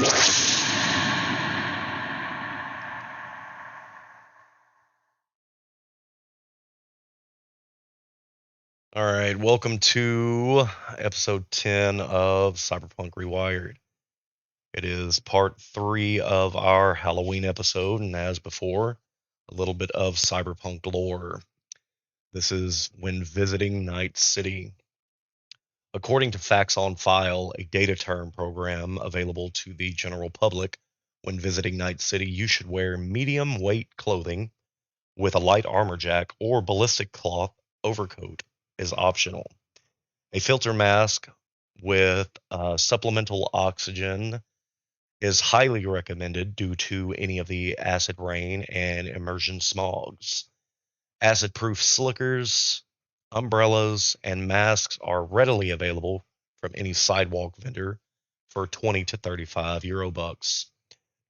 All right, welcome to episode 10 of Cyberpunk Rewired. It is part 3 of our Halloween episode, and as before, a little bit of cyberpunk lore. This is when visiting Night City. According to Facts on File, a data term program available to the general public, when visiting Night City, you should wear medium weight clothing with a light armor jack or ballistic cloth overcoat is optional. A filter mask with supplemental oxygen is highly recommended due to any of the acid rain and immersion smogs. Acid proof slickers, umbrellas, and masks are readily available from any sidewalk vendor for 20 to 35 euro bucks.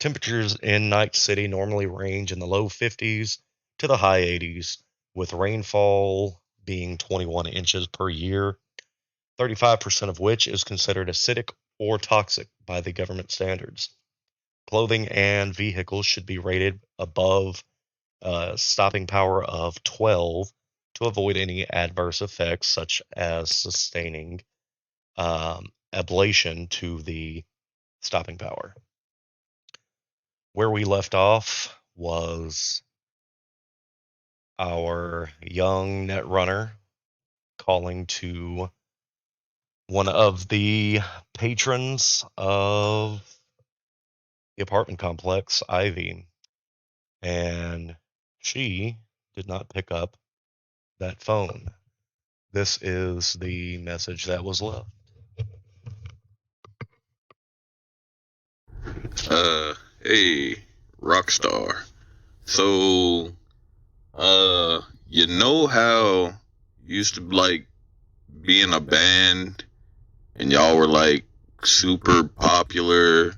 Temperatures in Night City normally range in the low 50s to the high 80s, with rainfall being 21 inches per year, 35% of which is considered acidic or toxic by the government standards. Clothing and vehicles should be rated above stopping power of 12 to avoid any adverse effects, such as sustaining ablation to the stopping power. Where we left off was our young netrunner calling to one of the patrons of the apartment complex, Ivy, and she did not pick up that phone. This is the message that was left. Hey, Rockstar. So, you know how you used to like be in a band and y'all were like super popular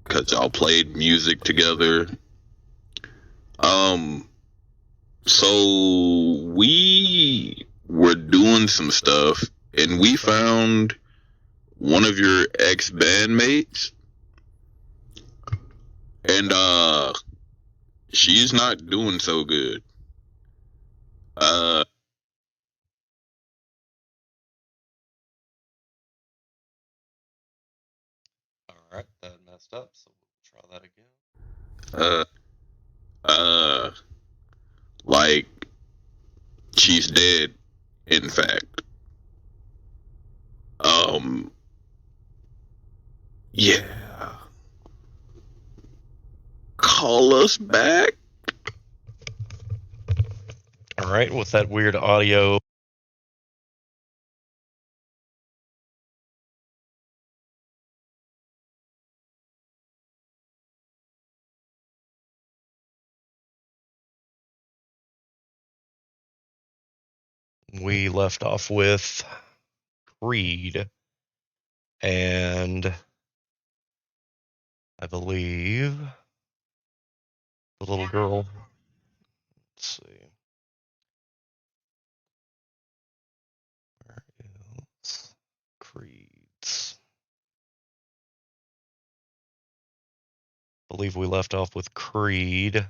because y'all played music together? Um, so we were doing some stuff and we found one of your ex-bandmates and she's not doing so good. Uh, All right, that messed up, so we'll try that again. uh, uh, like she's dead. In fact, um, yeah. Call us back. All right, with that weird audio. We left off with Creed, and I believe the little girl. Let's see. Where is Creed's? I believe we left off with Creed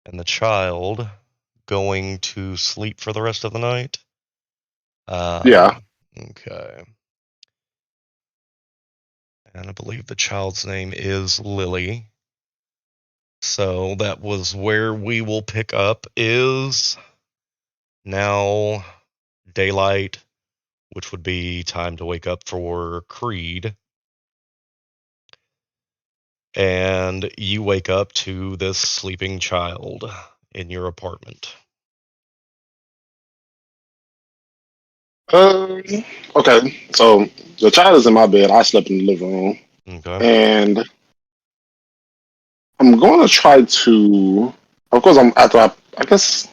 and the child going to sleep for the rest of the night. Yeah. Okay. And I believe the child's name is Lily. So that was where we will pick up is now daylight, which would be time to wake up for Creed. And you wake up to this sleeping child in your apartment. Um, okay. So the child is in my bed. I slept in the living room, Okay. and I'm going to try to. Of course, I guess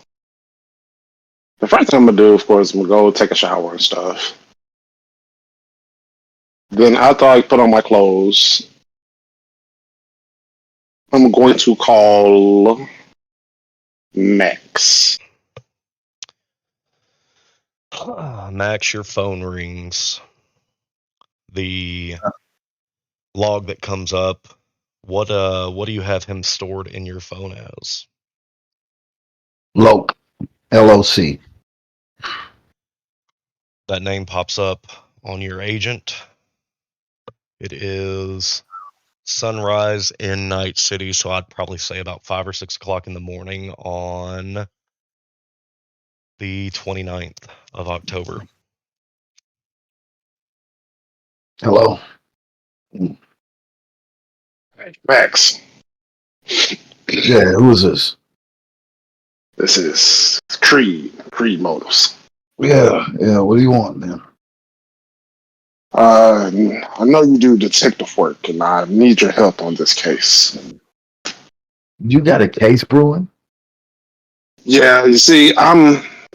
the first thing I'm gonna do, of course, I'm gonna go take a shower and stuff. Then after I put on my clothes, I'm going to call Max. Max, your phone rings. The log that comes up, what do you have him stored in your phone as? Loc, LOC. That name pops up on your agent. It is sunrise in Night City, so I'd probably say about 5 or 6 o'clock in the morning on the 29th of October. Hello. Hey, Max, Yeah, who is this? this is Creed Motors. Yeah, yeah. What do you want, man? I know you do detective work, and I need your help on this case. You got a case brewing? Yeah, you see,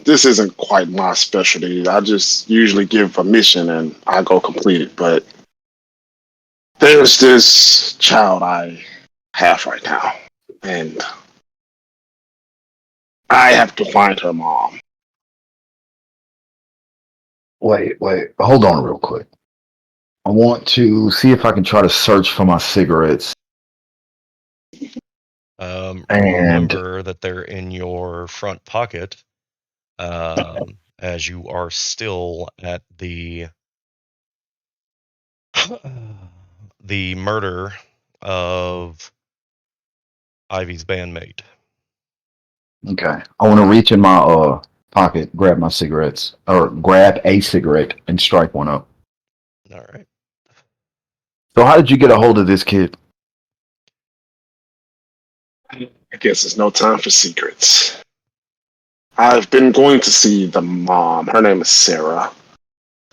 This isn't quite my specialty. I just usually give a mission and I go complete it. But there's this child I have right now, and I have to find her mom. Wait. Hold on real quick. I want to see if I can try to search for my cigarettes. And Remember that they're in your front pocket, as you are still at the the murder of Ivy's bandmate. okay, I want to reach in my pocket, grab my cigarettes, or grab a cigarette and strike one up. All right. So, how did you get a hold of this kid? I guess it's no time for secrets. I've been going to see the mom. Her name is Sarah,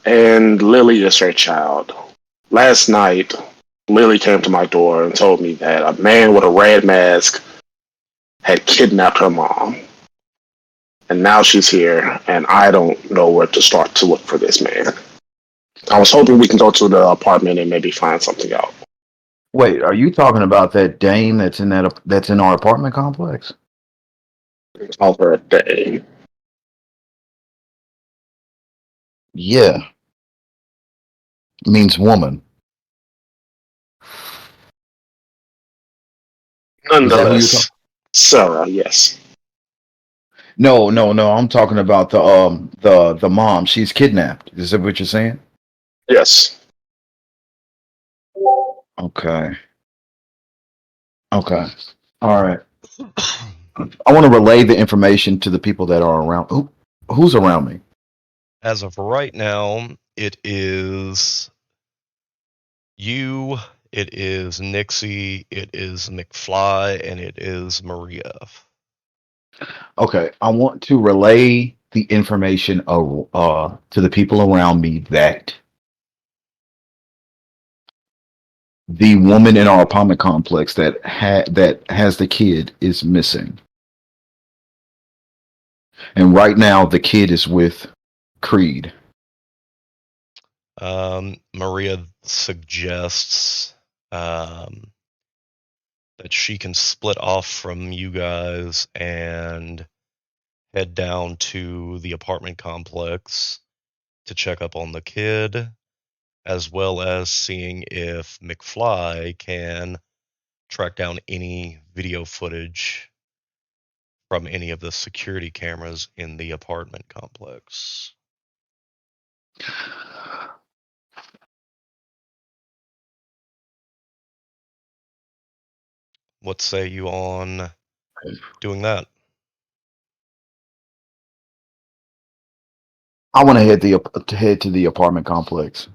and Lily is her child. Last night, Lily came to my door and told me that a man with a red mask had kidnapped her mom. And now she's here, and I don't know where to start to look for this man. I was hoping we can go to the apartment and maybe find something out. Wait, are you talking about that dame that's in our apartment complex? Call her a day. Yeah, means woman. Is that who you're talking? Nonetheless, Sarah, yes. No. I'm talking about the mom. She's kidnapped. Is that what you're saying? Yes. Okay. Okay. All right. I want to relay the information to the people that are around. Who's around me? As of right now, it is you, it is Nixie, it is McFly, and it is Maria. Okay. I want to relay the information to the people around me that the woman in our apartment complex that has the kid is missing. And right now the kid is with Creed. Maria suggests that she can split off from you guys and head down to the apartment complex to check up on the kid, as well as seeing if McFly can track down any video footage from any of the security cameras in the apartment complex. What say you on doing that? I want to head to the apartment complex.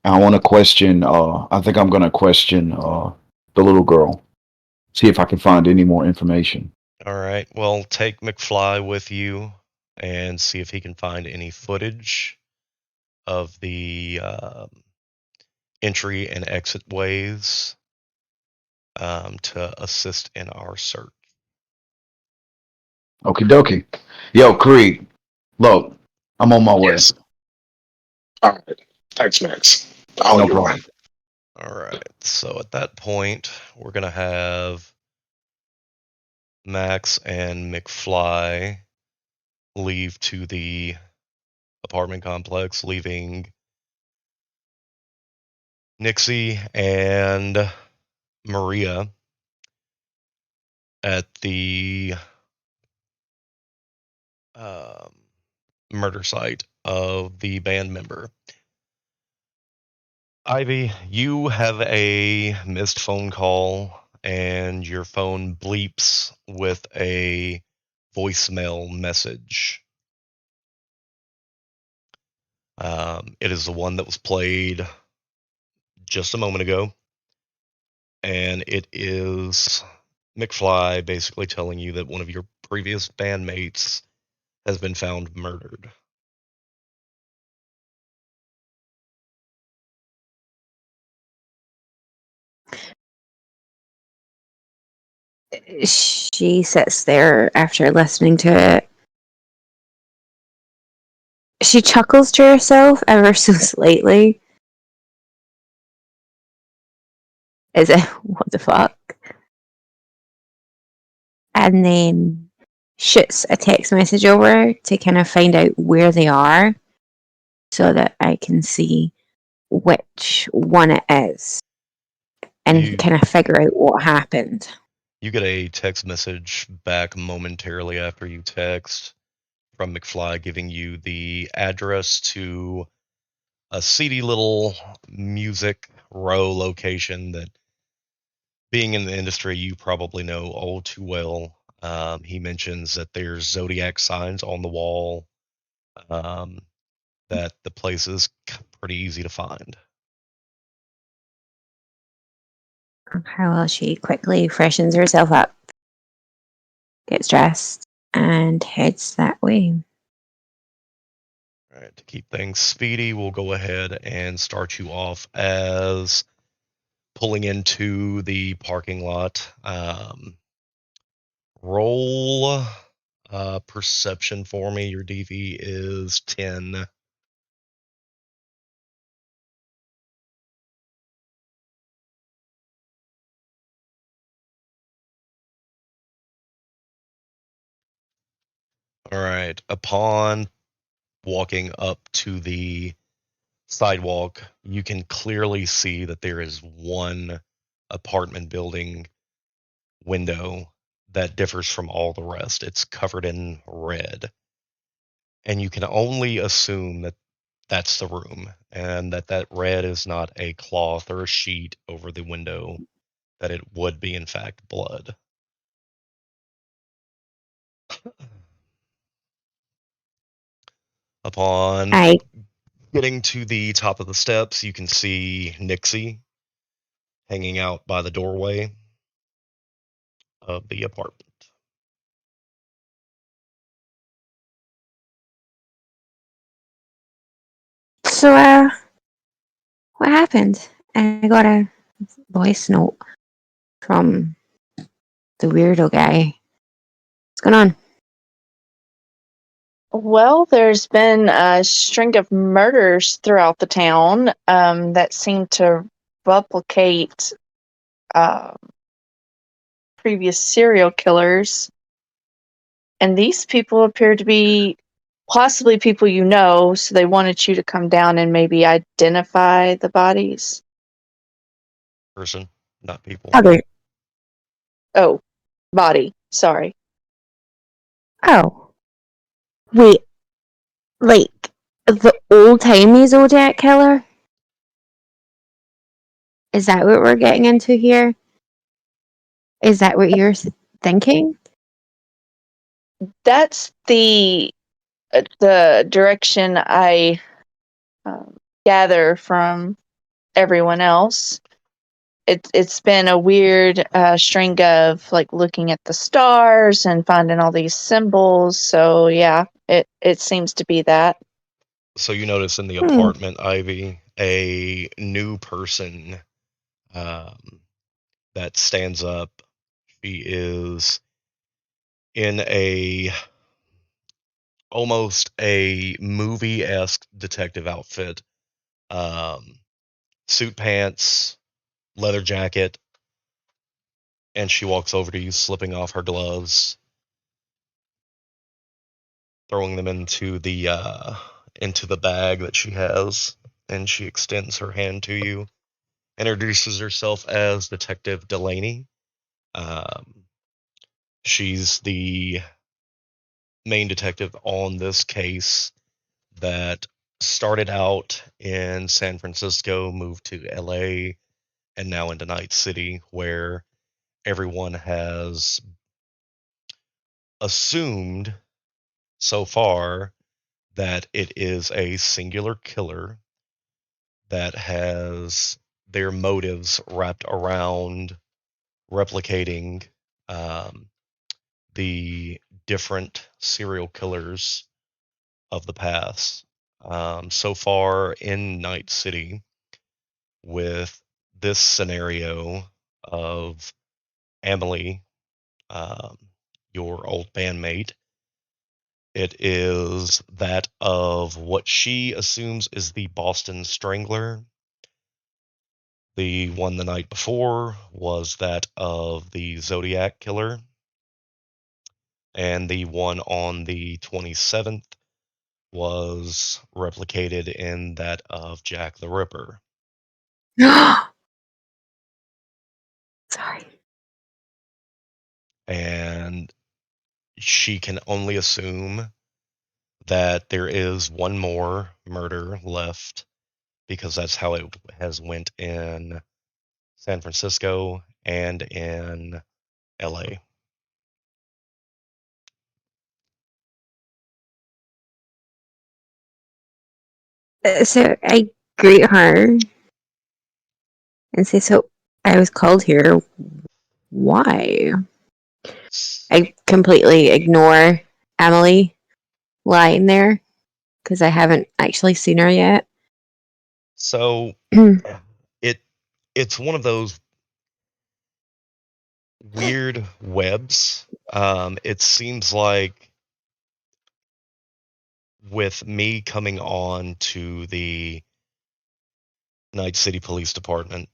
I want to question. I think I'm going to question the little girl. See if I can find any more information. All right, well, take McFly with you and see if he can find any footage of the entry and exit ways to assist in our search. Okie dokie. Yo, Creed. Look, I'm on my way. Yes. All right. Thanks, Max. I'll No your problem. way. All right, so at that point, we're going to have Max and McFly leave to the apartment complex, leaving Nixie and Maria at the um, murder site of the band member. Ivy, you have a missed phone call, and your phone bleeps with a voicemail message. It is the one that was played just a moment ago, and it is McFly basically telling you that one of your previous bandmates has been found murdered. She sits there after listening to it. She chuckles to herself ever so slightly. Is it, what the fuck? And then shoots a text message over to kind of find out where they are so that I can see which one it is and You kind of figure out what happened. you get a text message back momentarily after you text from McFly giving you the address to a seedy little music row location that, being in the industry, you probably know all too well. He mentions that there's zodiac signs on the wall, um, that the place is pretty easy to find. How well, she quickly freshens herself up, gets dressed, and heads that way. All right, to keep things speedy, we'll go ahead and start you off as pulling into the parking lot. Roll perception for me. Your DV is 10. All right. Upon walking up to the sidewalk, you can clearly see that there is one apartment building window that differs from all the rest. It's covered in red. And you can only assume that that's the room, and that red is not a cloth or a sheet over the window, that it would be, in fact, blood. Upon I getting to the top of the steps, you can see Nixie hanging out by the doorway of the apartment. so what happened? And I got a voice note from the weirdo guy. What's going on? Well, there's been a string of murders throughout the town that seem to replicate uh, previous serial killers. And these people appear to be possibly people you know, so they wanted you to come down and maybe identify the bodies. Person, not people. Other. Oh, body. Sorry. Oh. Wait. Like, the old-timey Zodiac Killer? Is that what we're getting into here? Is that what you're thinking? That's the direction I gather from everyone else. It's been a weird string of like looking at the stars and finding all these symbols. So yeah, it seems to be that. So you notice in the apartment, Ivy, a new person that stands up. She is in a almost a movie-esque detective outfit. Suit pants, leather jacket, and she walks over to you, slipping off her gloves, throwing them into the bag that she has, and she extends her hand to you. introduces herself as Detective Delaney. She's the main detective on this case that started out in San Francisco, moved to LA, and now into Night City, where everyone has assumed so far that it is a singular killer that has their motives wrapped around replicating um, the different serial killers of the past. So far in Night City, with this scenario of Emily, um, your old bandmate, it is that of what she assumes is the Boston Strangler. The one the night before was that of the Zodiac Killer. And the one on the 27th was replicated in that of Jack the Ripper. Sorry. And she can only assume that there is one more murder left because that's how it has went in San Francisco and in LA. So I greet her and say, "So I was called here. Why?" I completely ignore Emily lying there because I haven't actually seen her yet. So it's one of those weird webs. It seems like with me coming on to the Night City Police Department,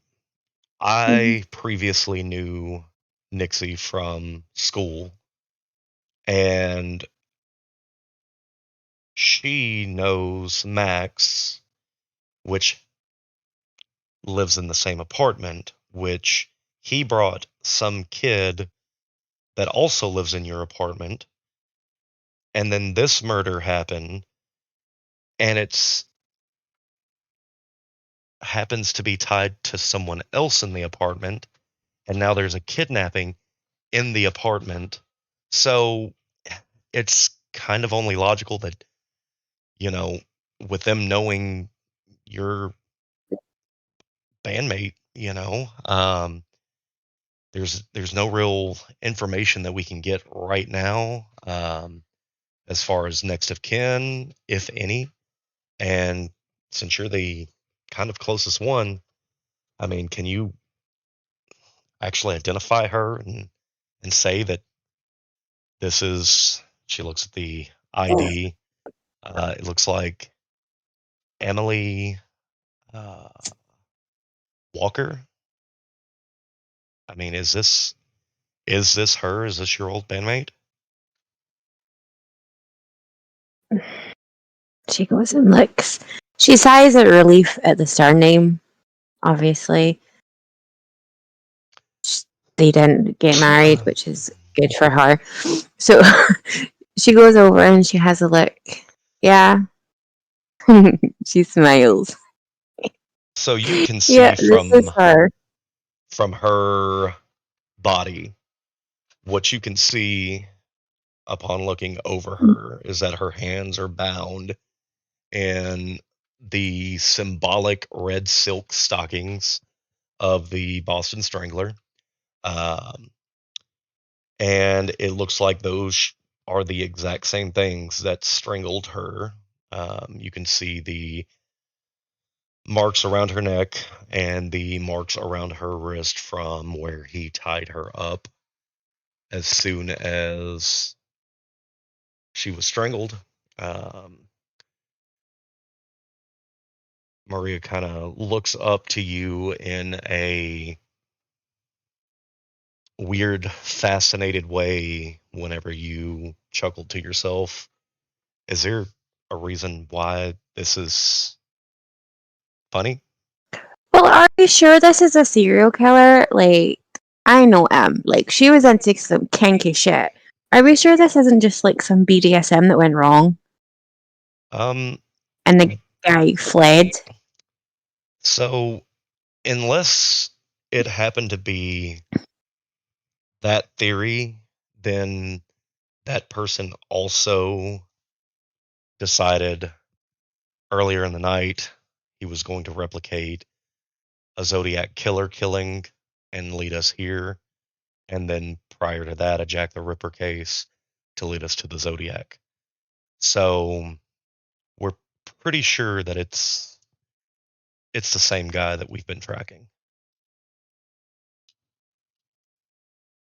I previously knew Nixie from school, and she knows Max, which lives in the same apartment, which he brought some kid that also lives in your apartment. And then this murder happened, and it's happens to be tied to someone else in the apartment, and now there's a kidnapping in the apartment. So it's kind of only logical that, you know, with them knowing your bandmate, there's no real information that we can get right now, as far as next of kin, if any. And since you're the kind of closest one, I mean, can you actually identify her and say that this is? She looks at the ID. It looks like Emily uh, Walker. I mean, is this her? Is this your old bandmate? She goes and looks. She sighs at relief at the star name, obviously. They didn't get married, which is good for her. So she goes over and she has a look. Yeah. She smiles. So you can Yeah, see this is her. from her body, what you can see upon looking over her is that her hands are bound in the symbolic red silk stockings of the Boston Strangler. Um, and it looks like those are the exact same things that strangled her. You can see the marks around her neck and the marks around her wrist from where he tied her up as soon as she was strangled. Um, Maria kind of looks up to you in a weird, fascinated way whenever you chuckle to yourself. Is there a reason why this is funny? Well, are you sure this is a serial killer? Like, I know M. Like, she was into some kinky shit. Are we sure this isn't just like some BDSM that went wrong Um, and the guy fled? so unless it happened to be that theory, then that person also decided earlier in the night he was going to replicate a Zodiac killer killing and lead us here, and then prior to that, a Jack the Ripper case to lead us to the Zodiac. So we're pretty sure that it's the same guy that we've been tracking.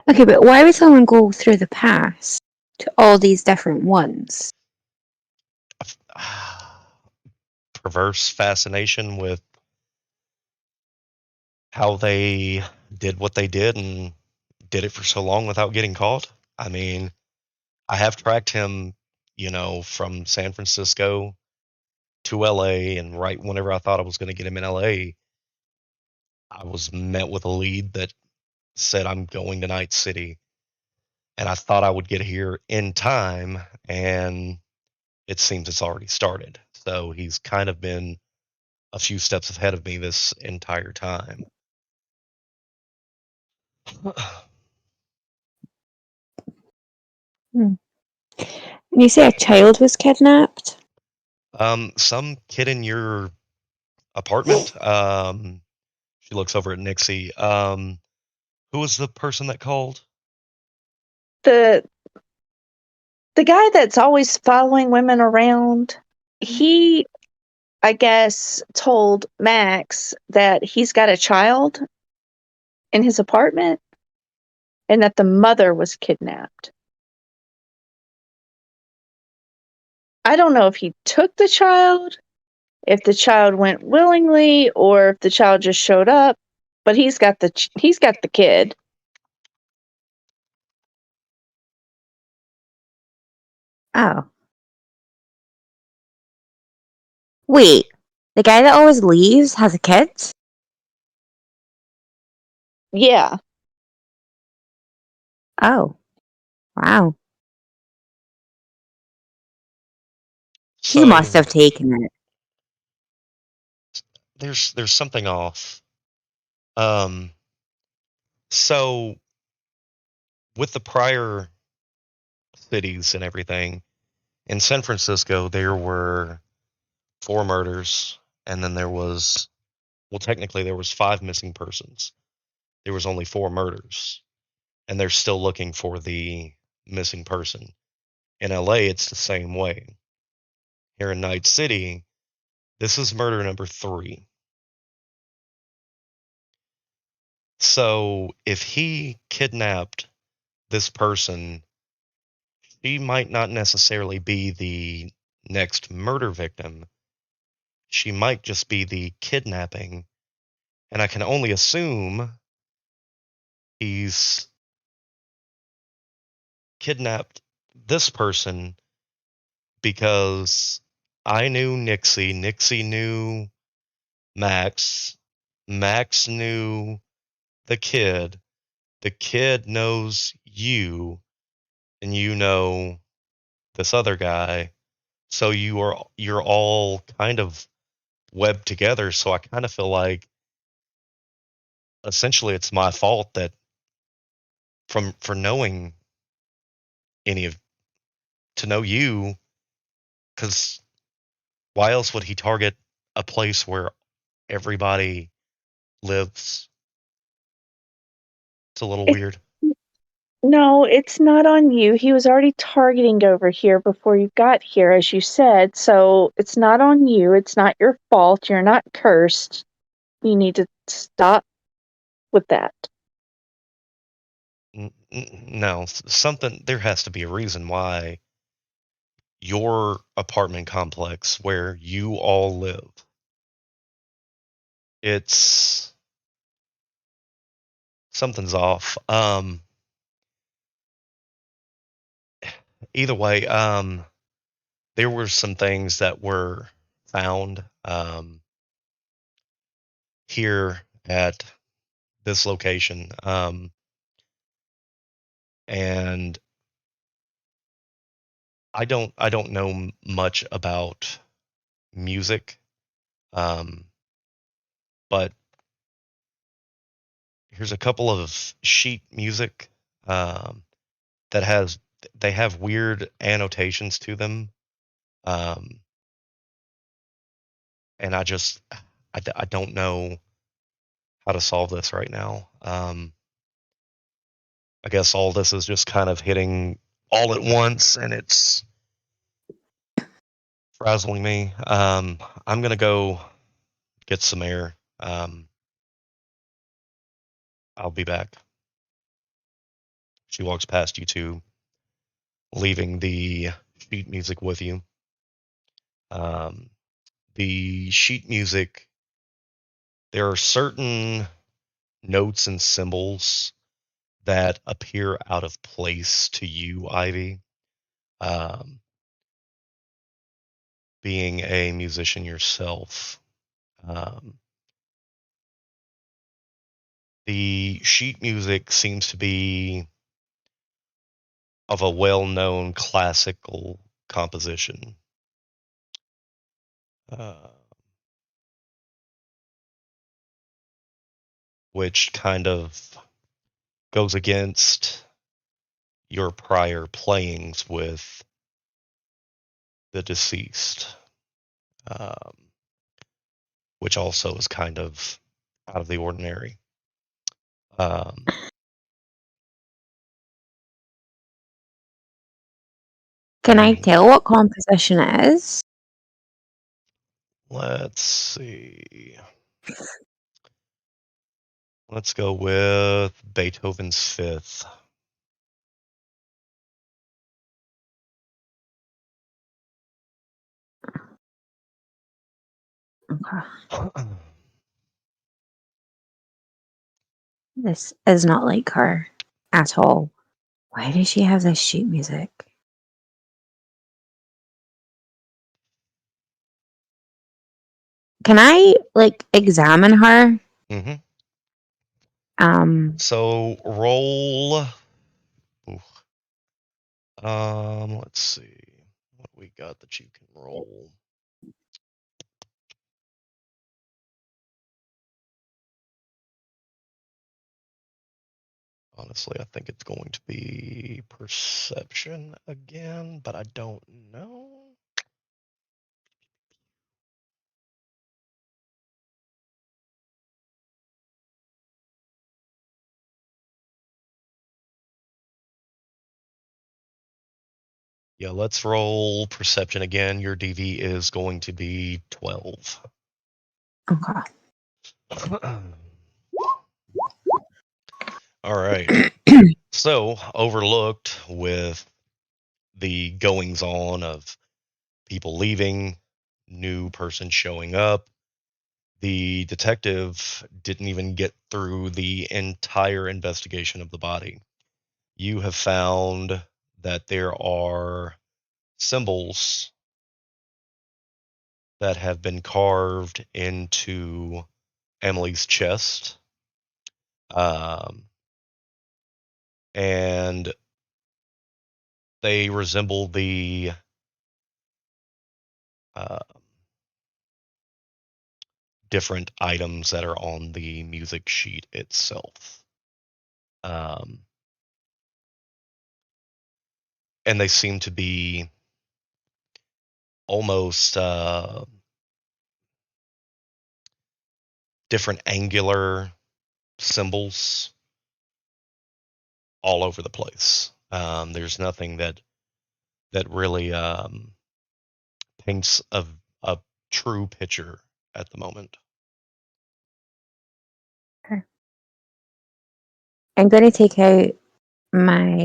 Okay, but why would someone go through the past to all these different ones? Perverse fascination with how they did what they did and did it for so long without getting caught. I mean, I have tracked him, from San Francisco to LA, and right whenever I thought I was going to get him in LA, I was met with a lead that said I'm going to Night City, and I thought I would get here in time, and it seems it's already started. So he's kind of been a few steps ahead of me this entire time. And you say a child was kidnapped? Some kid in your apartment. She looks over at Nixie. Who was the person that called? The guy that's always following women around, he, I guess, told Max that he's got a child in his apartment and that the mother was kidnapped. I don't know if he took the child, if the child went willingly, or if the child just showed up, but he's got the kid. Oh. Wait, the guy that always leaves has a kid? Yeah. Oh. Wow. He So must have taken it. there's something off. So with the prior cities and everything, in San Francisco there were 4 murders, and then technically there was 5 missing persons. There was only 4 murders, and they're still looking for the missing person. In LA, it's the same way. Here in Night City, this is murder number 3. So if he kidnapped this person, she might not necessarily be the next murder victim. She might just be the kidnapping. And I can only assume he's kidnapped this person because I knew Nixie. Nixie knew Max. Max knew the kid. The kid knows you, and you know this other guy. So you're all kind of webbed together. So I kind of feel like essentially it's my fault that for knowing any of to know you, because why else would he target a place where everybody lives? It's a little It, weird. no, it's not on you. He was already targeting over here before you got here, as you said. So it's not on you. It's not your fault. You're not cursed. You need to stop with that. No, something, there has to be a reason why your apartment complex where you all live, it's something's off. Either way, there were some things that were found. here at this location. And I don't know much about music, but here's a couple of sheet music that they have weird annotations to them, and I don't know how to solve this right now. I guess all this is just kind of hitting all at once, and it's frazzling me. I'm gonna go get some air. I'll be back. She walks past you two, leaving the sheet music with you. The sheet music, there are certain notes and symbols that appear out of place to you, Ivy. Being a musician yourself, the sheet music seems to be of a well-known classical composition. Which kind of goes against your prior playings with the deceased, which also is kind of out of the ordinary. Can I tell what composition it is? Let's see. Let's go with Beethoven's Fifth. Okay. This is not like her at all. Why does she have this sheet music? Can I examine her? Mm-hmm. Um. So roll. Let's see what we got that you can roll. Honestly, I think it's going to be perception again, but I don't know. Yeah, let's roll perception again. Your DV is going to be 12. Okay. All right. So, overlooked with the goings on of people leaving, new person showing up, the detective didn't even get through the entire investigation of the body. You have found that there are symbols that have been carved into Emily's chest. And they resemble the different items that are on the music sheet itself. And they seem to be almost different angular symbols all over the place. There's nothing that really paints a true picture at the moment. Okay. I'm going to take out my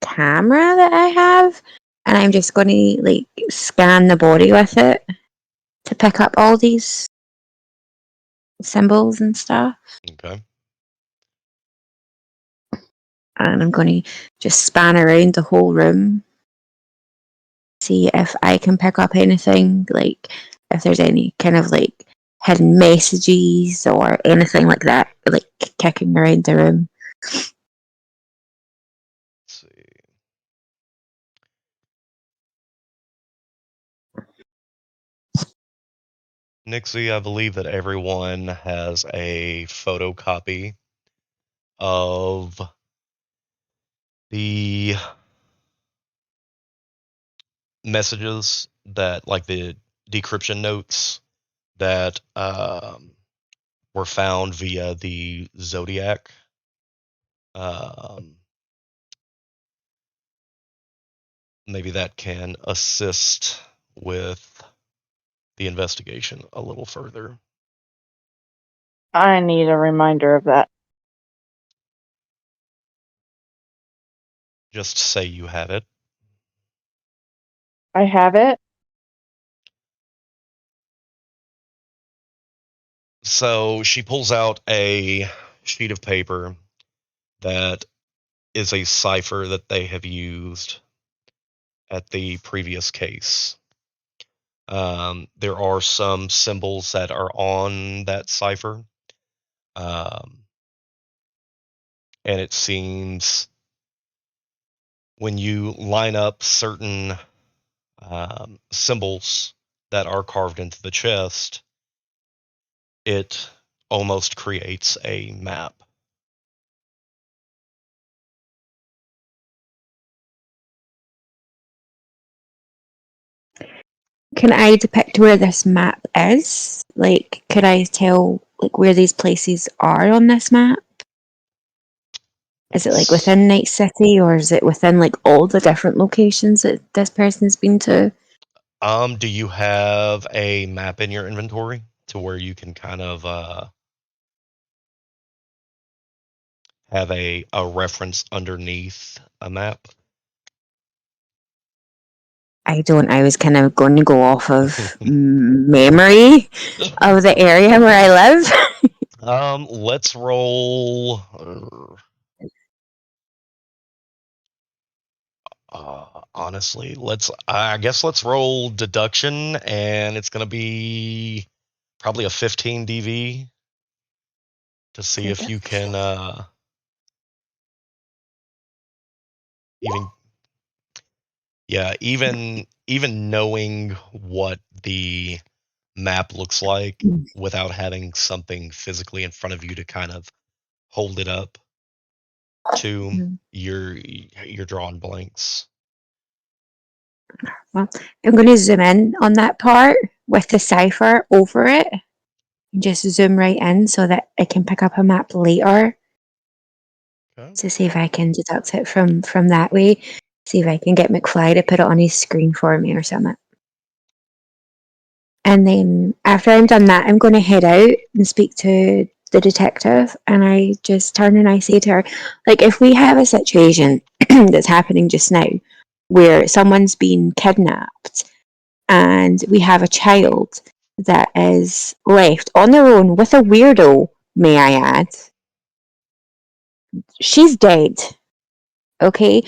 camera that I have, and I'm just going to scan the body with it to pick up all these symbols and stuff. Okay. And I'm going to just span around the whole room, see if I can pick up anything if there's any kind of like hidden messages or anything like that, like kicking around the room. Let's see. Nixie, I believe that everyone has a photocopy of the messages that, like the decryption notes that were found via the Zodiac. Maybe that can assist with the investigation a little further. I need a reminder of that. Just say you have it. I have it. So she pulls out a sheet of paper that is a cipher that they have used at the previous case. There are some symbols that are on that cipher. And it seems when you line up certain symbols that are carved into the chest, it almost creates a map. Can I depict where this map is? Like, could I tell like where these places are on this map? Is it like within Night City, or is it within like all the different locations that this person's been to? Do you have a map in your inventory to where you can kind of have a reference underneath a map? I don't. I was kind of going to go off of memory of the area where I live. Let's roll. Honestly, I guess let's roll deduction, and it's gonna be probably a 15 DV to see if you can even even knowing what the map looks like without having something physically in front of you to kind of hold it up to, you're drawing blanks. Well, I'm going to zoom in on that part with the cipher over it. Just zoom right in so that I can pick up a map later. Okay. To see if I can deduct it from that way. See if I can get McFly to put it on his screen for me or something. And then after I'm done that, I'm going to head out and speak to the detective. And I just turn and I say to her, like, if we have a situation that's happening just now where someone's been kidnapped and we have a child that is left on their own with a weirdo, may I add, she's dead. Okay?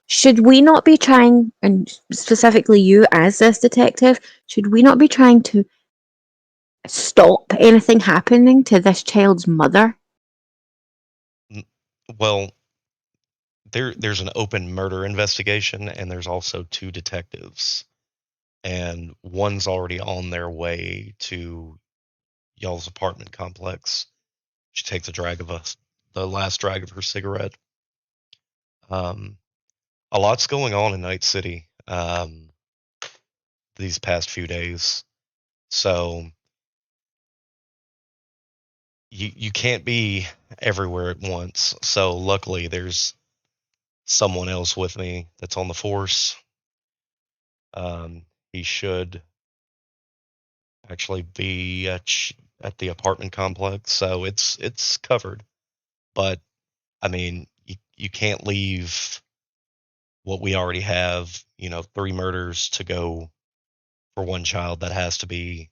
Should we not be trying, and specifically you as this detective, should we not be trying to stop anything happening to this child's mother? Well, there's an open murder investigation, and there's also 2 detectives, and one's already on their way to y'all's apartment complex. She takes the last drag of her cigarette. A lot's going on in Night City these past few days, so you can't be everywhere at once. So luckily, there's someone else with me that's on the force. He should actually be at the apartment complex, so it's covered. But I mean, you can't leave what we already have. 3 murders to go for one child. That has to be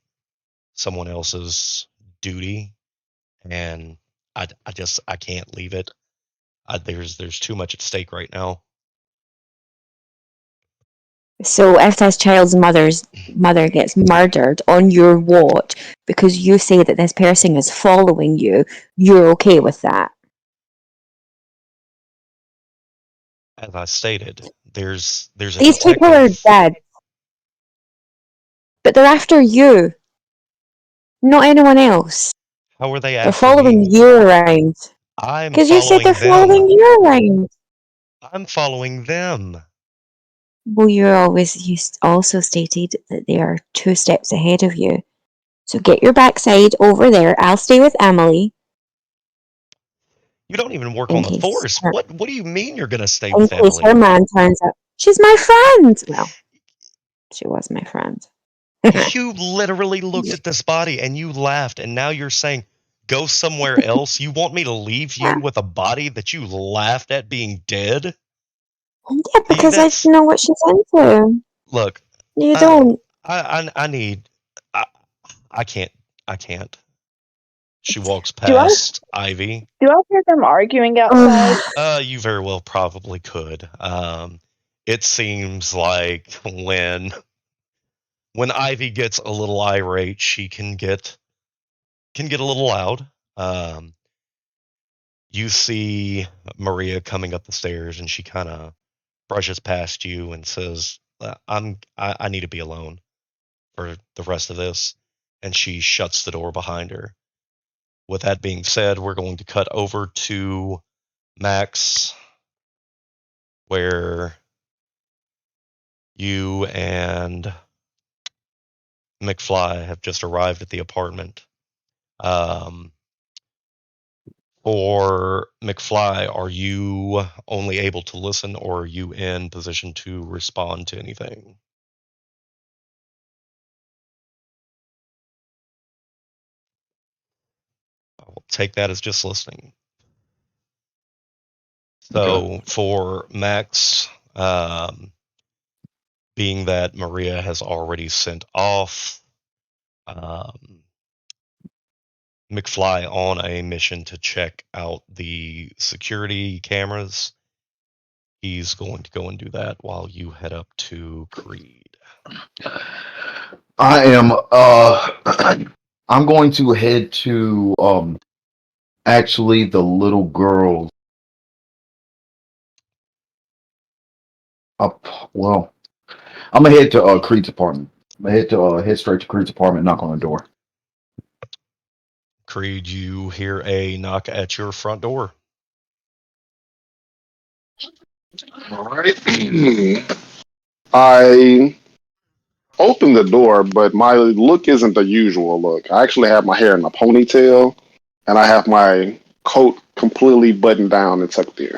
someone else's duty, and I can't leave it. There's too much at stake right now. So if this child's mother gets murdered on your watch because you say that this person is following you, you're okay with that? As I stated, there's a These people are detective. dead, but they're after you, not anyone else. How are they They're after following me? you around. I'm Because you said they're following following them. you around. I'm following them. Well, you also stated that they are 2 steps ahead of you. So get your backside over there. I'll stay with Emily You don't even work in on the case force. her, What do you mean you're gonna stay in with case her Emily? man turns up. She's my friend. Well, she was my friend. You literally looked at this body and you laughed, and now you're saying go somewhere else. You want me to leave you with a body that you laughed at being dead? Yeah, because I That's know what she's into. look. You I don't. I need. I, I can't. I can't. She walks Do I past Ivy. do I hear them arguing outside? You very well probably could. It seems like when Ivy gets a little irate, she can get a little loud. Um, you see Maria coming up the stairs, and she kind of brushes past you and says, I need to be alone for the rest of this," and she shuts the door behind her. With that being said, we're going to cut over to Max, where you and McFly have just arrived at the apartment. Um, for McFly, are you only able to listen, or are you in position to respond to anything? I will take that as just listening. Okay. So for Max, being that Maria has already sent off um, McFly on a mission to check out the security cameras, he's going to go and do that while you head up to Creed. I am I'm going to head to actually the little girl up well, I'm gonna head to Creed's apartment. I'm gonna head straight to Creed's apartment, knock on the door. Creed, you hear a knock at your front door. All right. I open the door, but my look isn't the usual look. I actually have my hair in a ponytail, and I have my coat completely buttoned down and tucked in.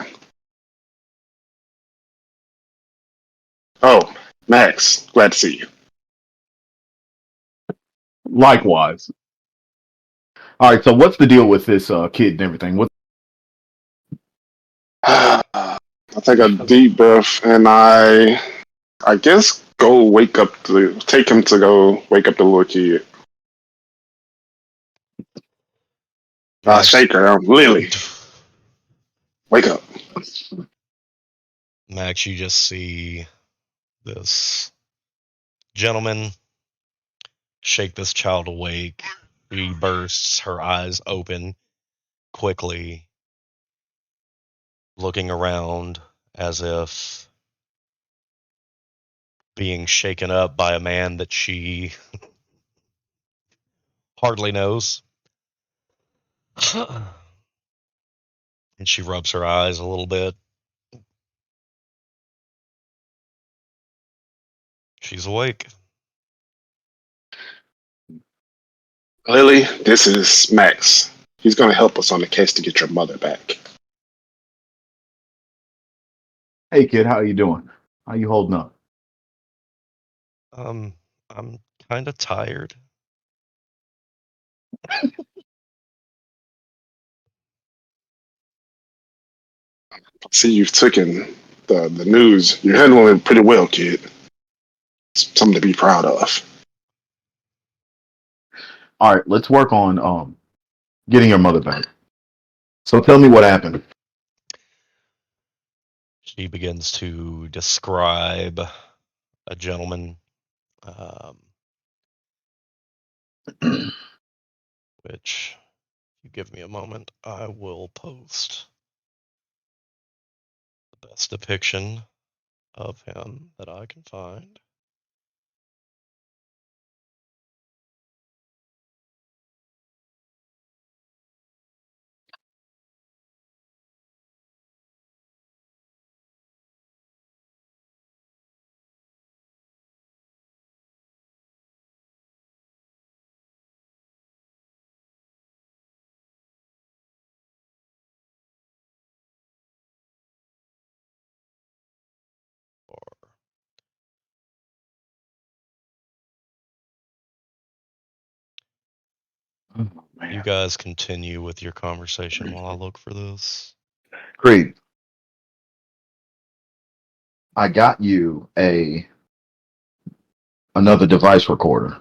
Oh, Max, glad to see you. Likewise. All right, so what's the deal with this kid and everything? What I take a deep breath, and I guess take him to go wake up the little kid. Max, Shake her, Lily, wake up. Max, you just see this gentleman shake this child awake. She bursts, her eyes open quickly, looking around as if being shaken up by a man that she hardly knows. And she rubs her eyes a little bit. She's awake. Lily, this is Max. He's going to help us on the case to get your mother back. Hey kid, how you doing? How you holding up? Um, I'm kind of tired. See, you've taken the news. You're handling it pretty well, kid. It's something to be proud of. All right, let's work on getting your mother back. So tell me what happened. She begins to describe a gentleman, which, if you give me a moment, I will post the best depiction of him that I can find. Oh, You man. guys continue with your conversation while I look for this. Great. I got you another device recorder.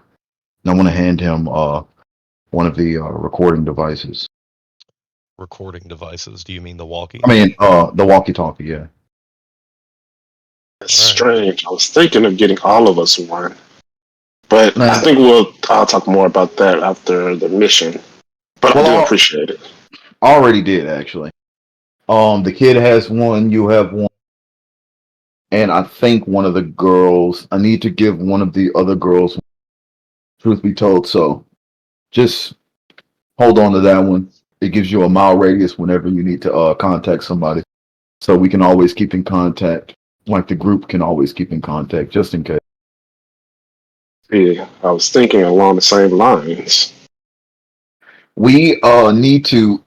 And I want to hand him one of the recording devices. Recording devices. Do you mean the walkie? I mean, the walkie-talkie. Yeah. It's All right. strange. I was thinking of getting all of us one, but I Now, think I'll talk more about that after the mission. But I do well, appreciate it. I already did actually. The kid has one. You have one. And I think one of the girls, I need to give one of the other girls, truth be told. So just hold on to that one. It gives you a mile radius whenever you need to contact somebody. So we can always keep in contact. Like the group can always keep in contact just in case. Yeah, I was thinking along the same lines. We need to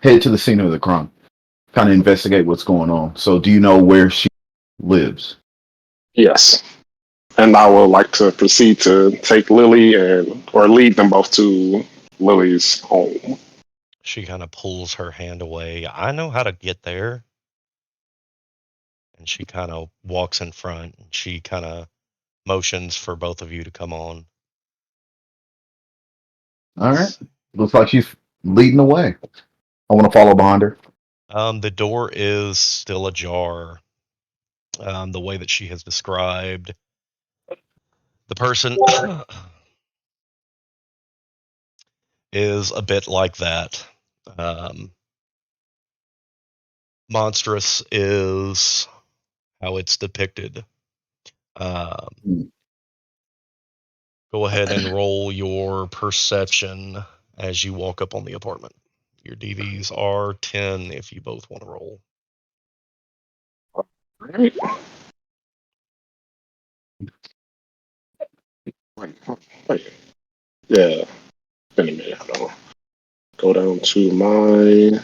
head to the scene of the crime, kind of investigate what's going on. So do you know where she lives? Yes. And I would like to proceed to take Lily or lead them both to Lily's home. She kind of pulls her hand away. I know how to get there. And she kind of walks in front and she kind of motions for both of you to come on. All right. Looks like she's leading the way. I want to follow behind her. The door is still ajar. The way that she has described the person is a bit like that. Monstrous is how it's depicted. Go ahead and roll your perception as you walk up on the apartment. Your DVs are 10 if you both want to roll. Right? Wait. Yeah. Been a minute. Hold on. Go down to my.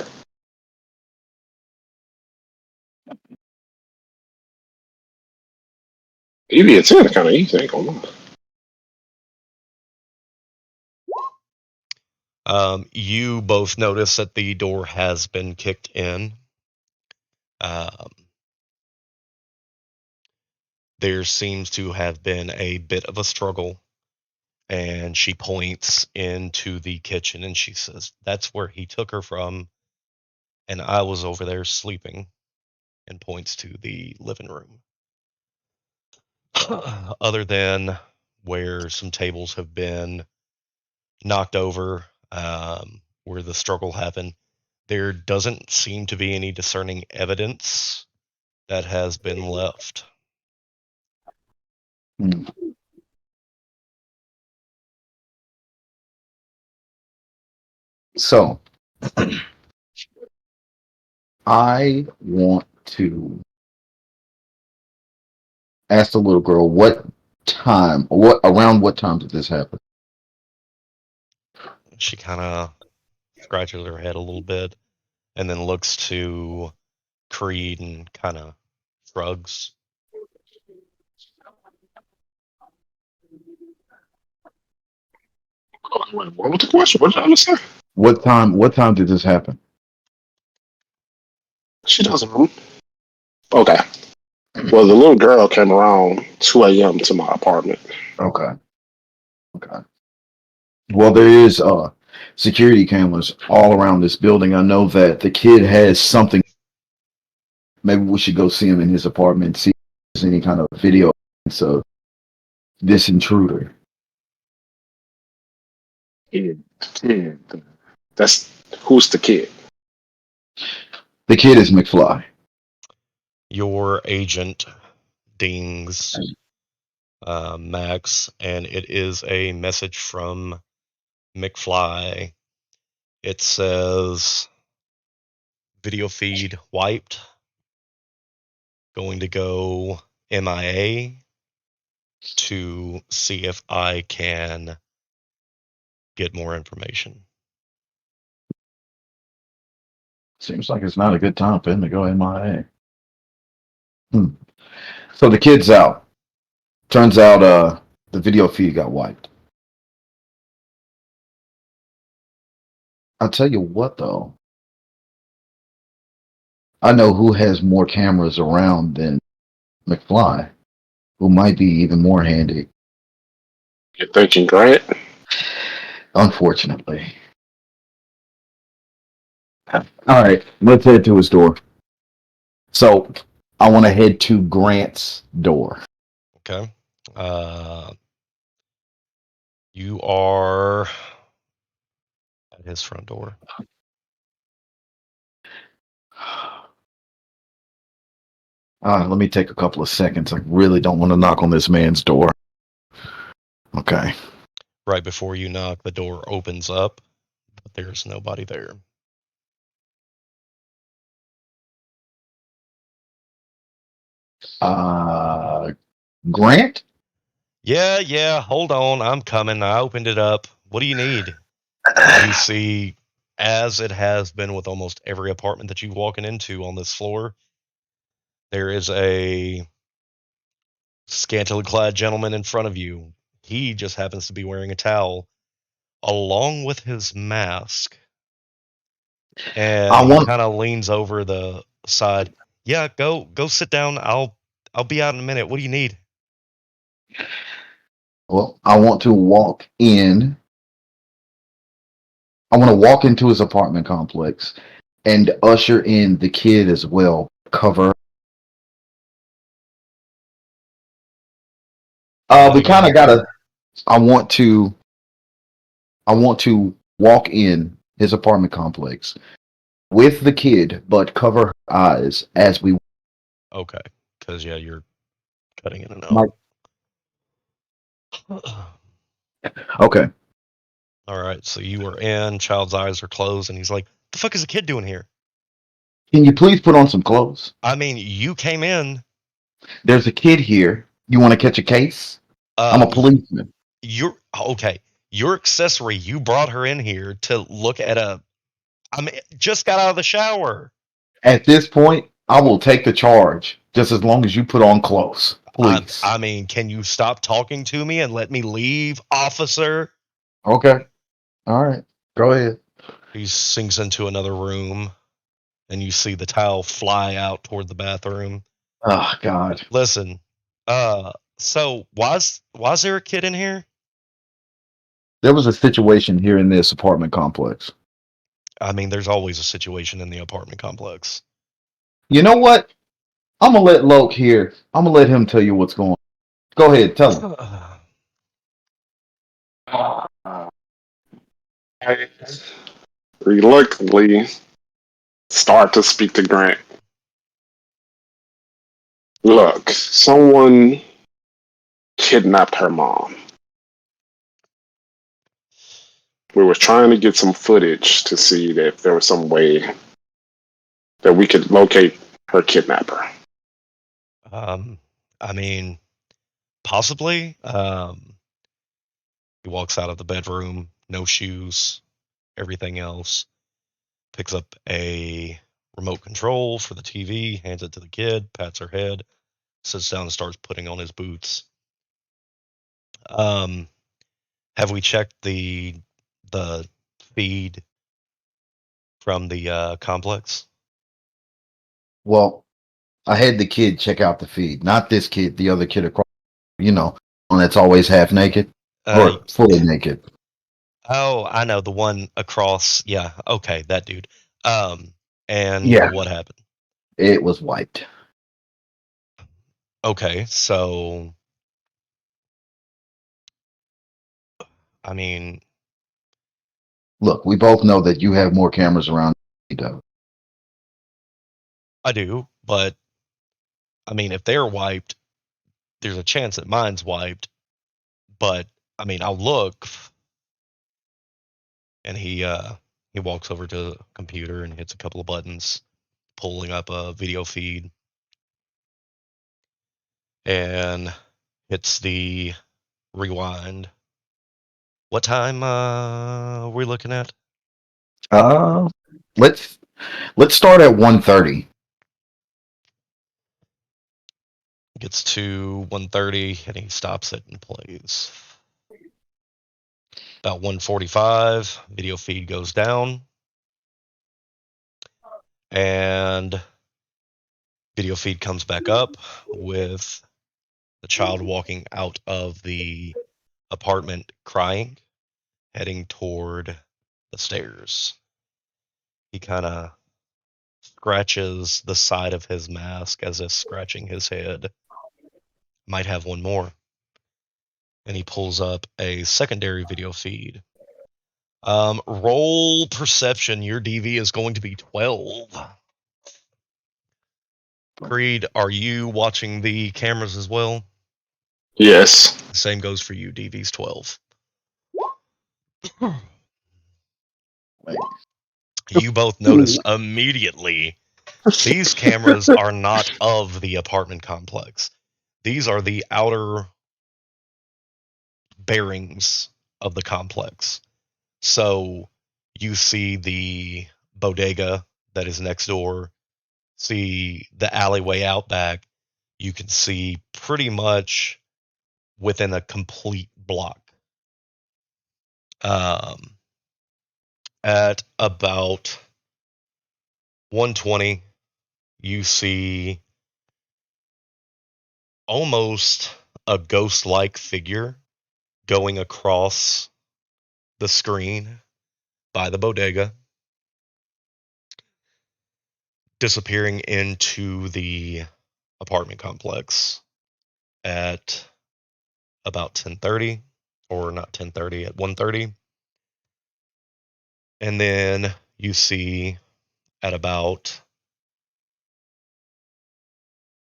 EP10 kind of easy. Ain't gonna lie. You both notice that the door has been kicked in. There seems to have been a bit of a struggle, and she points into the kitchen and she says, "That's where he took her from, and I was over there sleeping," and points to the living room. Other than where some tables have been knocked over, where the struggle happened, there doesn't seem to be any discerning evidence that has been left. Hmm. So I want to ask the little girl what around what time did this happen? She kind of scratches her head a little bit and then looks to Creed and kind of shrugs. Wait, what was the question? What did I understand? What time did this happen? She doesn't. Okay. Well, the little girl came around 2 a.m. to my apartment. Okay. Okay. Well, there is security cameras all around this building. I know that the kid has something. Maybe we should go see him in his apartment, see if there's any kind of video. So this intruder? Kid. That's who's the kid? The kid is McFly. Your agent dings Max, and it is a message from McFly. It says, video feed wiped, going to go MIA to see if I can get more information. Seems like it's not a good time for him to go MIA. So the kid's out. Turns out the video feed got wiped. I'll tell you what though. I know who has more cameras around than McFly, who might be even more handy. You're thinking Grant? Unfortunately. All right, let's head to his door. So I want to head to Grant's door. Okay. You are at his front door. Let me take a couple of seconds. I really don't want to knock on this man's door. Okay. Right before you knock, the door opens up, but there's nobody there. Grant? Yeah, hold on. I'm coming. I opened it up. What do you need? You see, as it has been with almost every apartment that you've walking into on this floor, there is a scantily clad gentleman in front of you. He just happens to be wearing a towel along with his mask. And he kind of leans over the side. Yeah, go sit down. I'll be out in a minute. What do you need? Well, I want to walk in. I want to walk into his apartment complex and usher in the kid as well. Cover. We kind of gotta. I want to walk in his apartment complex with the kid, but cover her eyes as we. Okay, because yeah, you're cutting in and out. Okay. All right, so you are in. Child's eyes are closed, and he's like, "The fuck is the kid doing here?" Can you please put on some clothes? I mean, you came in. There's a kid here. You want to catch a case? I'm a policeman. You're okay. Your accessory. You brought her in here to look at a. I mean, just got out of the shower. At this point, I will take the charge just as long as you put on clothes, please. I mean, can you stop talking to me and let me leave, officer? Okay. All right. Go ahead. He sinks into another room, and you see the towel fly out toward the bathroom. Oh God. Listen, so why's there a kid in here? There was a situation here in this apartment complex. I mean, there's always a situation in the apartment complex. You know what? I'm gonna let Loke here. I'm gonna let him tell you what's going on. Go ahead, tell him. I reluctantly start to speak to Grant. Look, someone kidnapped her mom. We were trying to get some footage to see if there was some way that we could locate her kidnapper. I mean, possibly. He walks out of the bedroom, no shoes, everything else. Picks up a remote control for the TV, hands it to the kid, pats her head, sits down and starts putting on his boots. Have we checked the feed from the complex? Well, I had the kid check out the feed. Not this kid, the other kid across, one that's always half naked or fully naked. Oh, I know the one across. Yeah, okay, that dude. And Yeah. what happened? It was wiped. Okay, so I mean, Look, we both know that you have more cameras around than he does. I do, but I mean, if they're wiped, there's a chance that mine's wiped. But I mean, I'll look, and he walks over to the computer and hits a couple of buttons, pulling up a video feed, and hits the rewind. What time are we looking at? Uh, let's start at 1:30. Gets to 1:30 and he stops it and plays. About 1:45, video feed goes down, and video feed comes back up with the child walking out of the apartment crying, heading toward the stairs. He kind of scratches the side of his mask as if scratching his head. Might have one more. And he pulls up a secondary video feed. Roll perception. Your DV is going to be 12. Creed, are you watching the cameras as well? Yes. The same goes for you. DV's 12. Wait. You both notice immediately these cameras are not of the apartment complex. These are the outer bearings of the complex. So you see the bodega that is next door, see the alleyway out back. You can see pretty much within a complete block. At about 1:20, you see almost a ghost-like figure going across the screen by the bodega, disappearing into the apartment complex at about 10:30, or not 10:30, at 1:30. And then you see at about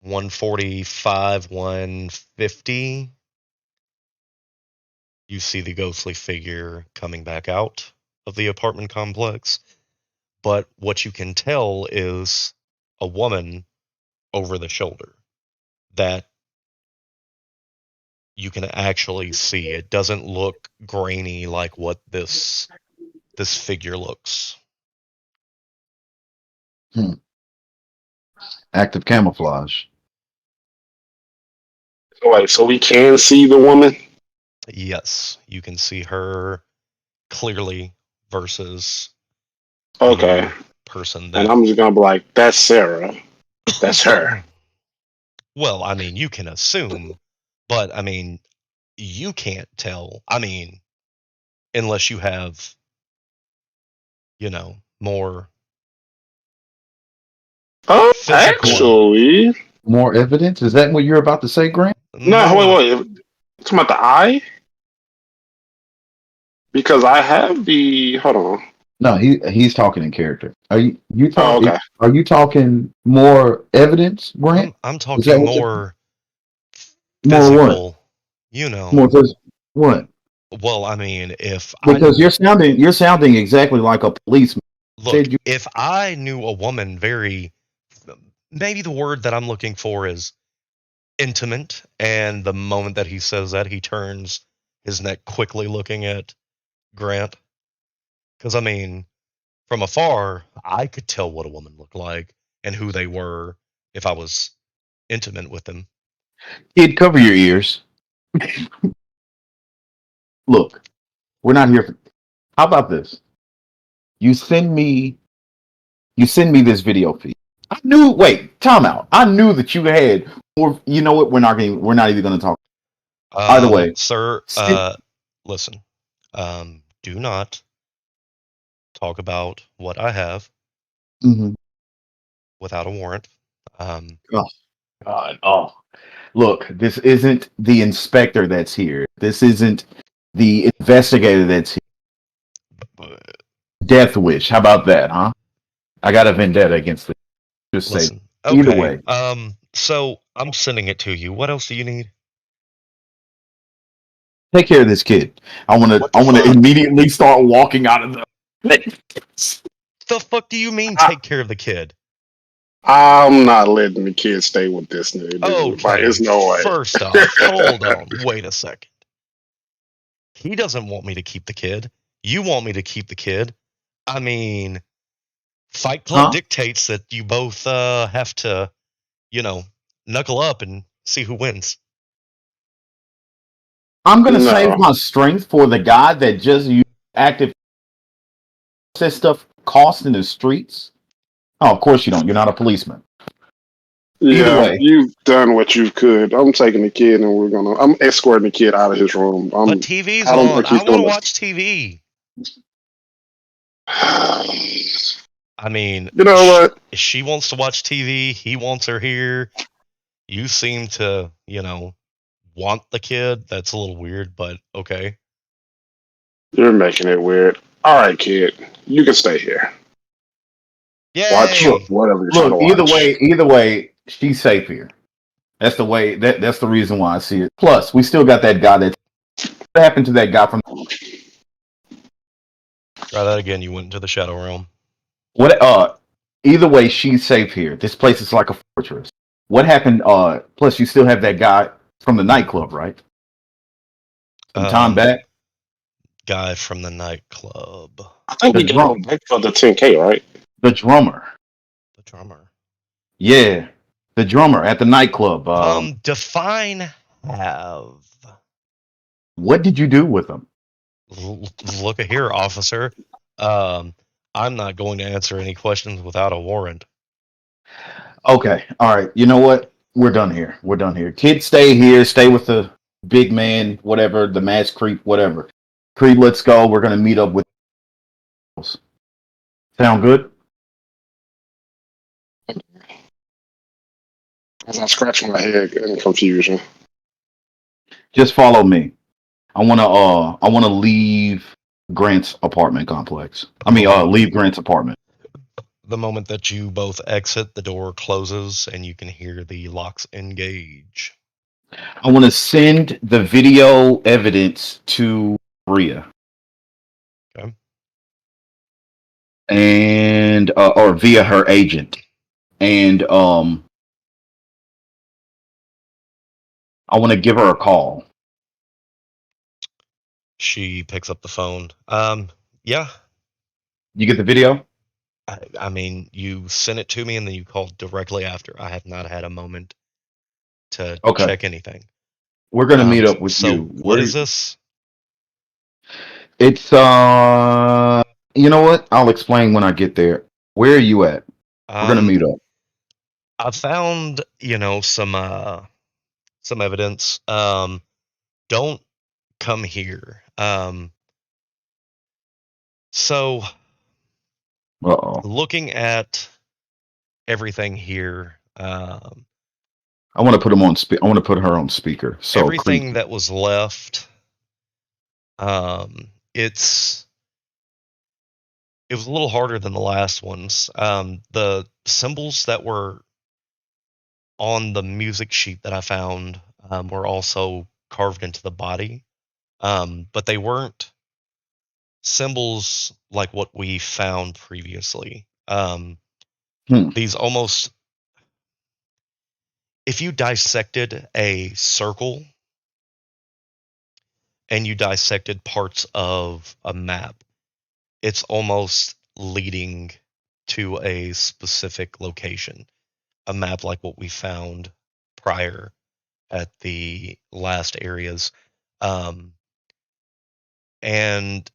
1:45, 1:50, you see the ghostly figure coming back out of the apartment complex. But what you can tell is a woman over the shoulder that you can actually see. It doesn't look grainy like what this figure looks. Active camouflage. Wait, so we can see the woman? Yes, you can see her clearly versus Okay. the person And that. I'm just gonna be like, that's Sarah. That's her. Well, I mean, you can assume, but I mean, you can't tell. I mean, unless you have, more physical. Actually, More evidence? Is that what you're about to say, Grant? no, wait. It's about the eye? Because I have the. Hold on. No, he's talking in character. Are you Oh, talking? okay. Are you talking more evidence, Grant? I'm Is that talking what more more what? physical, More what? Well, I mean, if Because you're sounding exactly like a policeman. look, if I knew a woman maybe the word that I'm looking for is intimate, and the moment that he says that, he turns his neck quickly looking at Grant. Because, I mean, from afar, I could tell what a woman looked like and who they were if I was intimate with them. Kid, cover your ears. Look, we're not here for. How about this? You send me this video feed. I knew. Wait, time out. I knew that you had. Or you know what? We're not even going to talk. Either way, Sir, listen. Do not talk about what I have without a warrant. Oh, God. Oh, look. This isn't the inspector that's here. This isn't the investigator that's here. Death Wish. How about that, huh? I got a vendetta against it. Just say Listen, either okay. way. So I'm sending it to you. What else do you need? Take care of this kid. I want to. What I the want to fuck? immediately start walking out of the. The fuck do you mean I, take care of the kid? I'm not letting the kid stay with this nigga, dude. Like, Okay, there's no way. first off, hold on. Wait a second. He doesn't want me to keep the kid. You want me to keep the kid. I mean, Fight Club Huh? dictates that you both have to, you know, knuckle up and see who wins. I'm gonna save No. my strength for the guy that just used active that stuff cost in the streets. Oh, of course you don't. You're not a policeman. Either Yeah, way, you've done what you could. I'm taking the kid and I'm escorting the kid out of his room. But TV's I don't on. think I he's want doing to this. watch TV. I mean, You know what? she wants to watch TV. He wants her here. You seem to, want the kid. That's a little weird, but okay. You're making it weird. All right, kid. You can stay here. Watch Yay! whatever you're trying to look. watch. Either way, she's safe here. That's the way. That's the reason why I see it. Plus, we still got that guy. What happened to that guy from Try that again. You went into the Shadow Realm. what? Either way, she's safe here. This place is like a fortress. What happened? Plus, you still have that guy from the nightclub, right? Some time back. Guy from the nightclub. I think The we got drum, him back for the 10K, right? the drummer. The drummer. Yeah, the drummer at the nightclub. Define have. What did you do with him? Look at here, officer. I'm not going to answer any questions without a warrant. Okay, all right. You know what? We're done here. We're done here. Kids, stay here. Stay with the big man, whatever, the mass creep, whatever. Creed, let's go. We're gonna meet up with. Sound good? As I scratch my head in confusion. Just follow me. I wanna leave Grant's apartment complex. I mean, leave Grant's apartment. The moment that you both exit, the door closes and you can hear the locks engage. I want to send the video evidence to Rhea. Okay. And or via her agent. And I want to give her a call. She picks up the phone. Yeah. You get the video? I mean, you sent it to me and then you called directly after. I have not had a moment to Okay. check anything. We're gonna meet up with So you. what is this? It's you know what? I'll explain when I get there. Where are you at? We're gonna meet up. I found, some evidence. Don't come here. So Uh-oh. looking at everything here, I want to put him on I want to put her on speaker. So everything that was left, it was a little harder than the last ones. The symbols that were on the music sheet that I found were also carved into the body, but they weren't symbols like what we found previously. These almost, if you dissected a circle and you dissected parts of a map, it's almost leading to a specific location. A map like what we found prior at the last areas. And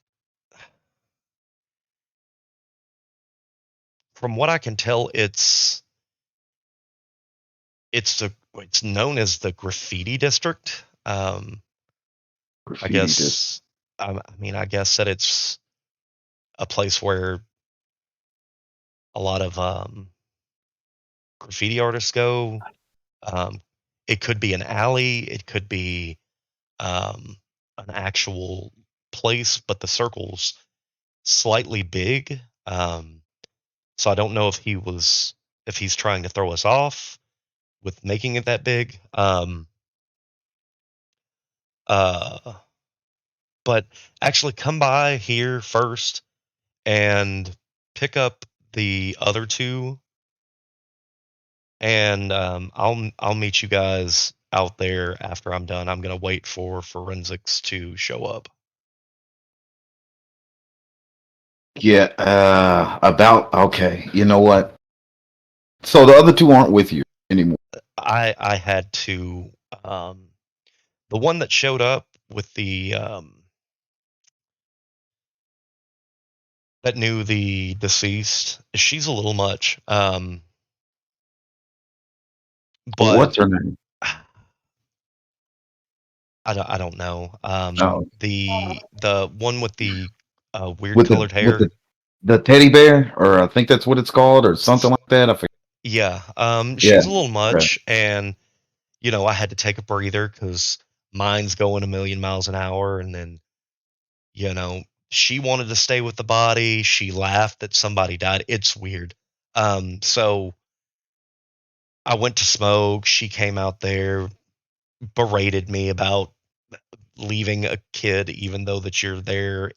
from what I can tell, it's known as the graffiti district. I guess I guess that it's a place where a lot of graffiti artists go. It could be an alley. It could be a an actual place, but the circle's slightly big. So I don't know if he's trying to throw us off with making it that big. But actually come by here first and pick up the other two, and I'll meet you guys out there after I'm done. I'm gonna wait for forensics to show up. Yeah. Okay. You know what? So the other two aren't with you anymore. I had to the one that showed up with the that knew the deceased. She's a little much. What's But her name? I don't know. Oh, The one with the weird with colored hair. the teddy bear, or I think that's what it's called, or something like that. I forget. Yeah. Yeah. She's a little Okay. much, and I had to take a breather because mine's going a million miles an hour, and then she wanted to stay with the body. She laughed that somebody died. It's weird. So I went to smoke. She came out there, berated me about leaving a kid, even though that you're there.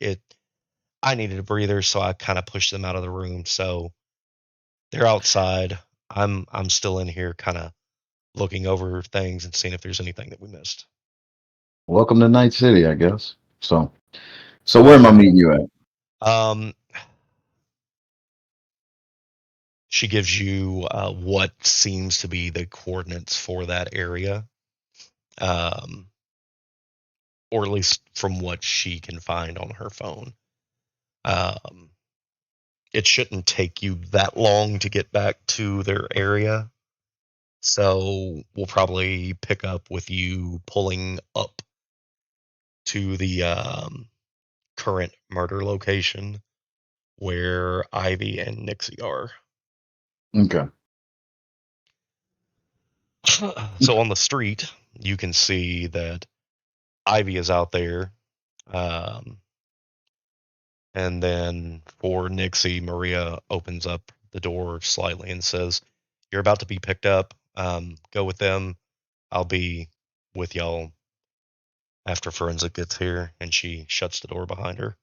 I needed a breather, so I kind of pushed them out of the room. So they're outside. I'm still in here, kind of looking over things and seeing if there's anything that we missed. Welcome to Night City, I guess. So Oh where am I yeah. meeting you at? She gives you what seems to be the coordinates for that area, um, or at least from what she can find on her phone. Um, it shouldn't take you that long to get back to their area. So we'll probably pick up with you pulling up to the current murder location where Ivy and Nixie are. Okay. So on the street, you can see that Ivy is out there. Um, and then for Nixie, Maria opens up the door slightly and says, "You're about to be picked up. Go with them. I'll be with y'all after forensic gets here." And she shuts the door behind her.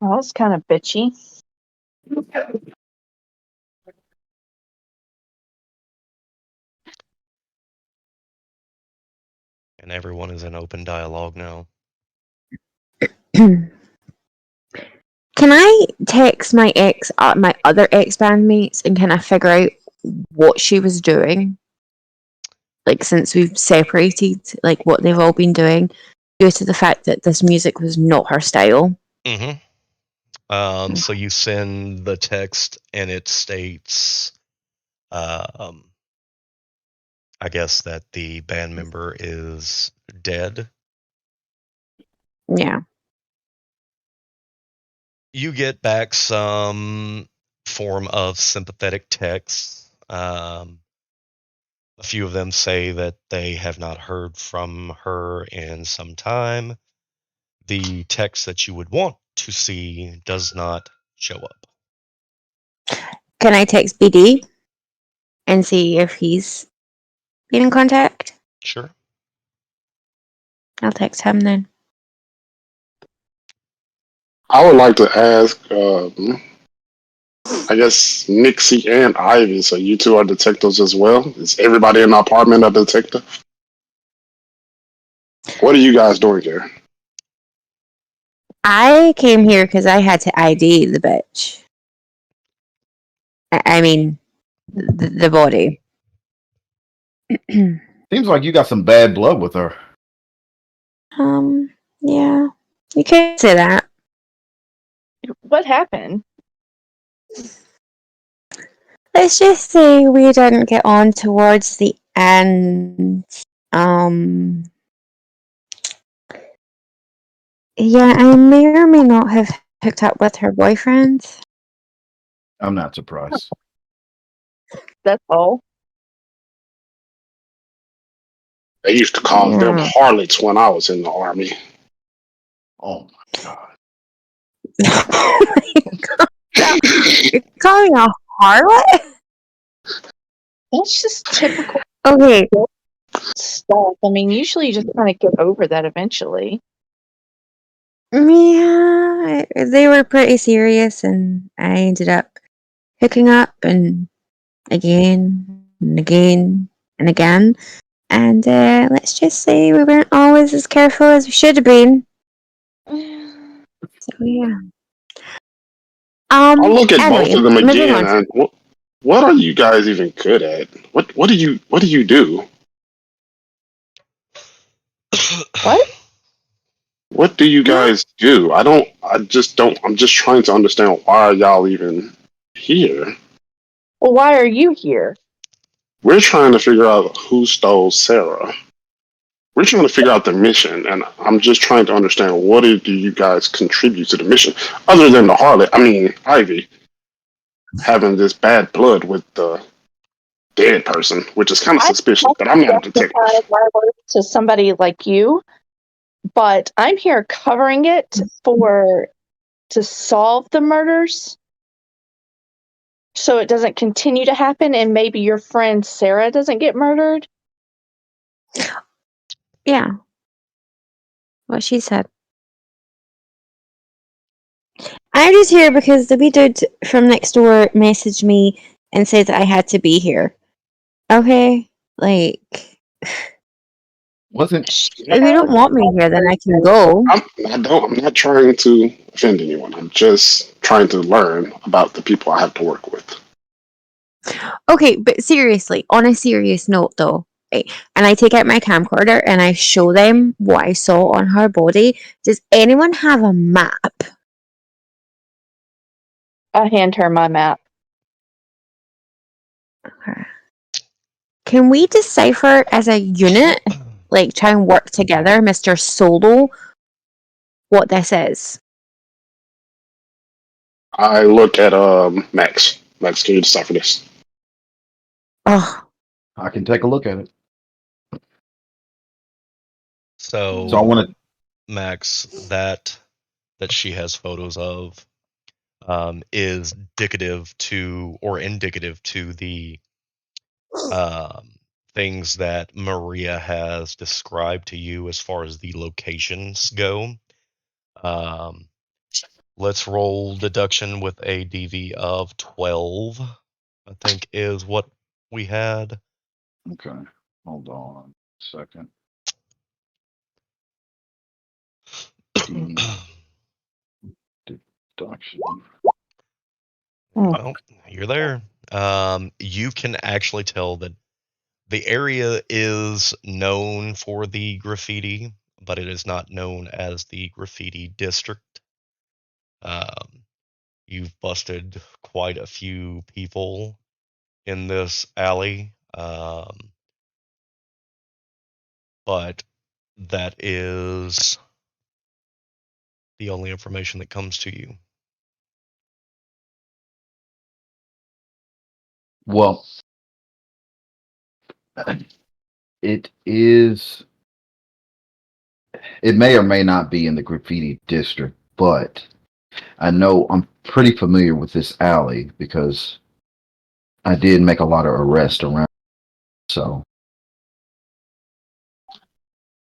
Well, that's kind of bitchy. And everyone is in open dialogue now. Can I text my other ex bandmates and kind of figure out what she was doing? Like, since we've separated, like what they've all been doing, due to the fact that this music was not her style. Mm-hmm. So you send the text, and it states, I guess that the band member is dead. Yeah. You get back some form of sympathetic text. A few of them say that they have not heard from her in some time. The text that you would want to see does not show up. Can I text BD and see if he's been in contact? Sure. I'll text him then. I would like to ask, I guess, Nixie and Ivy, so you two are detectives as well. Is everybody in the apartment a detective? What are you guys doing here? I came here because I had to ID the bitch. I mean, the body. Seems like you got some bad blood with her. Yeah, you can say that. What happened? Let's just say we didn't get on towards the end. Yeah, I may or may not have hooked up with her boyfriend. I'm not surprised. That's all. They used to call them harlots when I was in the army. Oh my god. You're calling a harlot? That's just typical Okay. stuff. I mean, usually you just kind of get over that eventually. Yeah, they were pretty serious, and I ended up hooking up and again and again and again. And let's just say we weren't always as careful as we should have been. So yeah. I'll look at both Anyway, of them moving again. on. And what are you guys even good at? What do you do? What? What do you guys do? I just don't. I'm just trying to understand why are y'all even here. Well, why are you here? We're trying to figure out who stole Sarah. We're trying to figure out the mission, and I'm just trying to understand what do you guys contribute to the mission, other than the harlot. I mean, Ivy having this bad blood with the dead person, which is kind of suspicious. But I'm not a detective. My work to somebody like you, but I'm here covering it to solve the murders, so it doesn't continue to happen, and maybe your friend Sarah doesn't get murdered. Yeah. What she said. I'm just here because the wee dude from next door messaged me and said that I had to be here. Okay? Like, Wasn't if you don't want me here, then I can go. I'm not trying to offend anyone. I'm just trying to learn about the people I have to work with. Okay, but seriously, on a serious note though, right, and I take out my camcorder and I show them what I saw on her body. Does anyone have a map? I hand her my map. Okay. Can we decipher as a unit, like try and work together, Mr. Solo, what this is? I look at Max. Max, can you decipher this? Oh, I can take a look at it. So So I want to. Max, that she has photos of is indicative to the things that Maria has described to you as far as the locations go. Let's roll deduction with a DV of 12, I think is what we had. Okay, hold on a second. Deduction. Well, you're there. You can actually tell that the area is known for the graffiti, but it is not known as the graffiti district. You've busted quite a few people in this alley, but that is the only information that comes to you. Well, it is. It may or may not be in the graffiti district, but I know I'm pretty familiar with this alley because I did make a lot of arrests around. So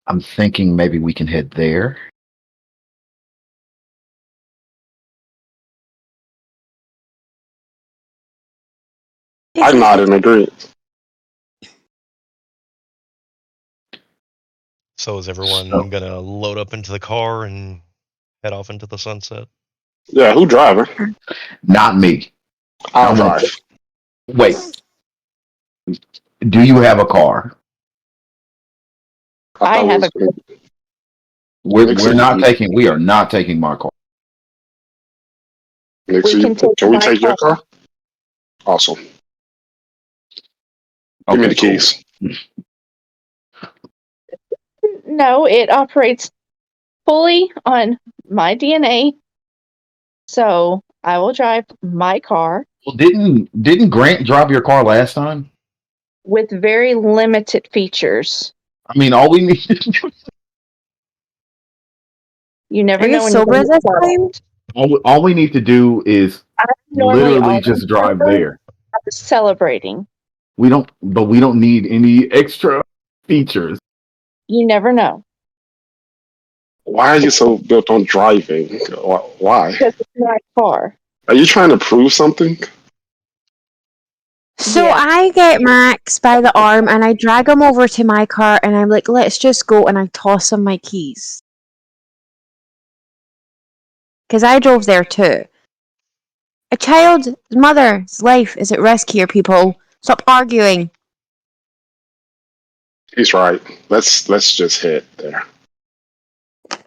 I'm thinking maybe we can head there. I nod in agreement. So is everyone gonna load up into the car and head off into the sunset? Yeah, who driving? Not me. I'll drive. Wait. Do you have a car? I have a. We're not taking. We are not taking my car. Nixie, can we take your car? Awesome. Give me the keys. No, it operates fully on my DNA. So I will drive my car Well, didn't Grant drive your car last time? with very limited features. I mean, all we need to do, You never Are you know when you're sober going to this start. time? all we need to do is I normally literally always just drive there. celebrating. We don't need any extra features. You never know. Why are you so built on driving? Why? Because it's my car. Are you trying to prove something? So Yeah. I get Max by the arm and I drag him over to my car and I'm like, let's just go, and I toss him my keys. Because I drove there too. A child's mother's life is at risk here, people. Stop arguing. He's right. Let's just head there.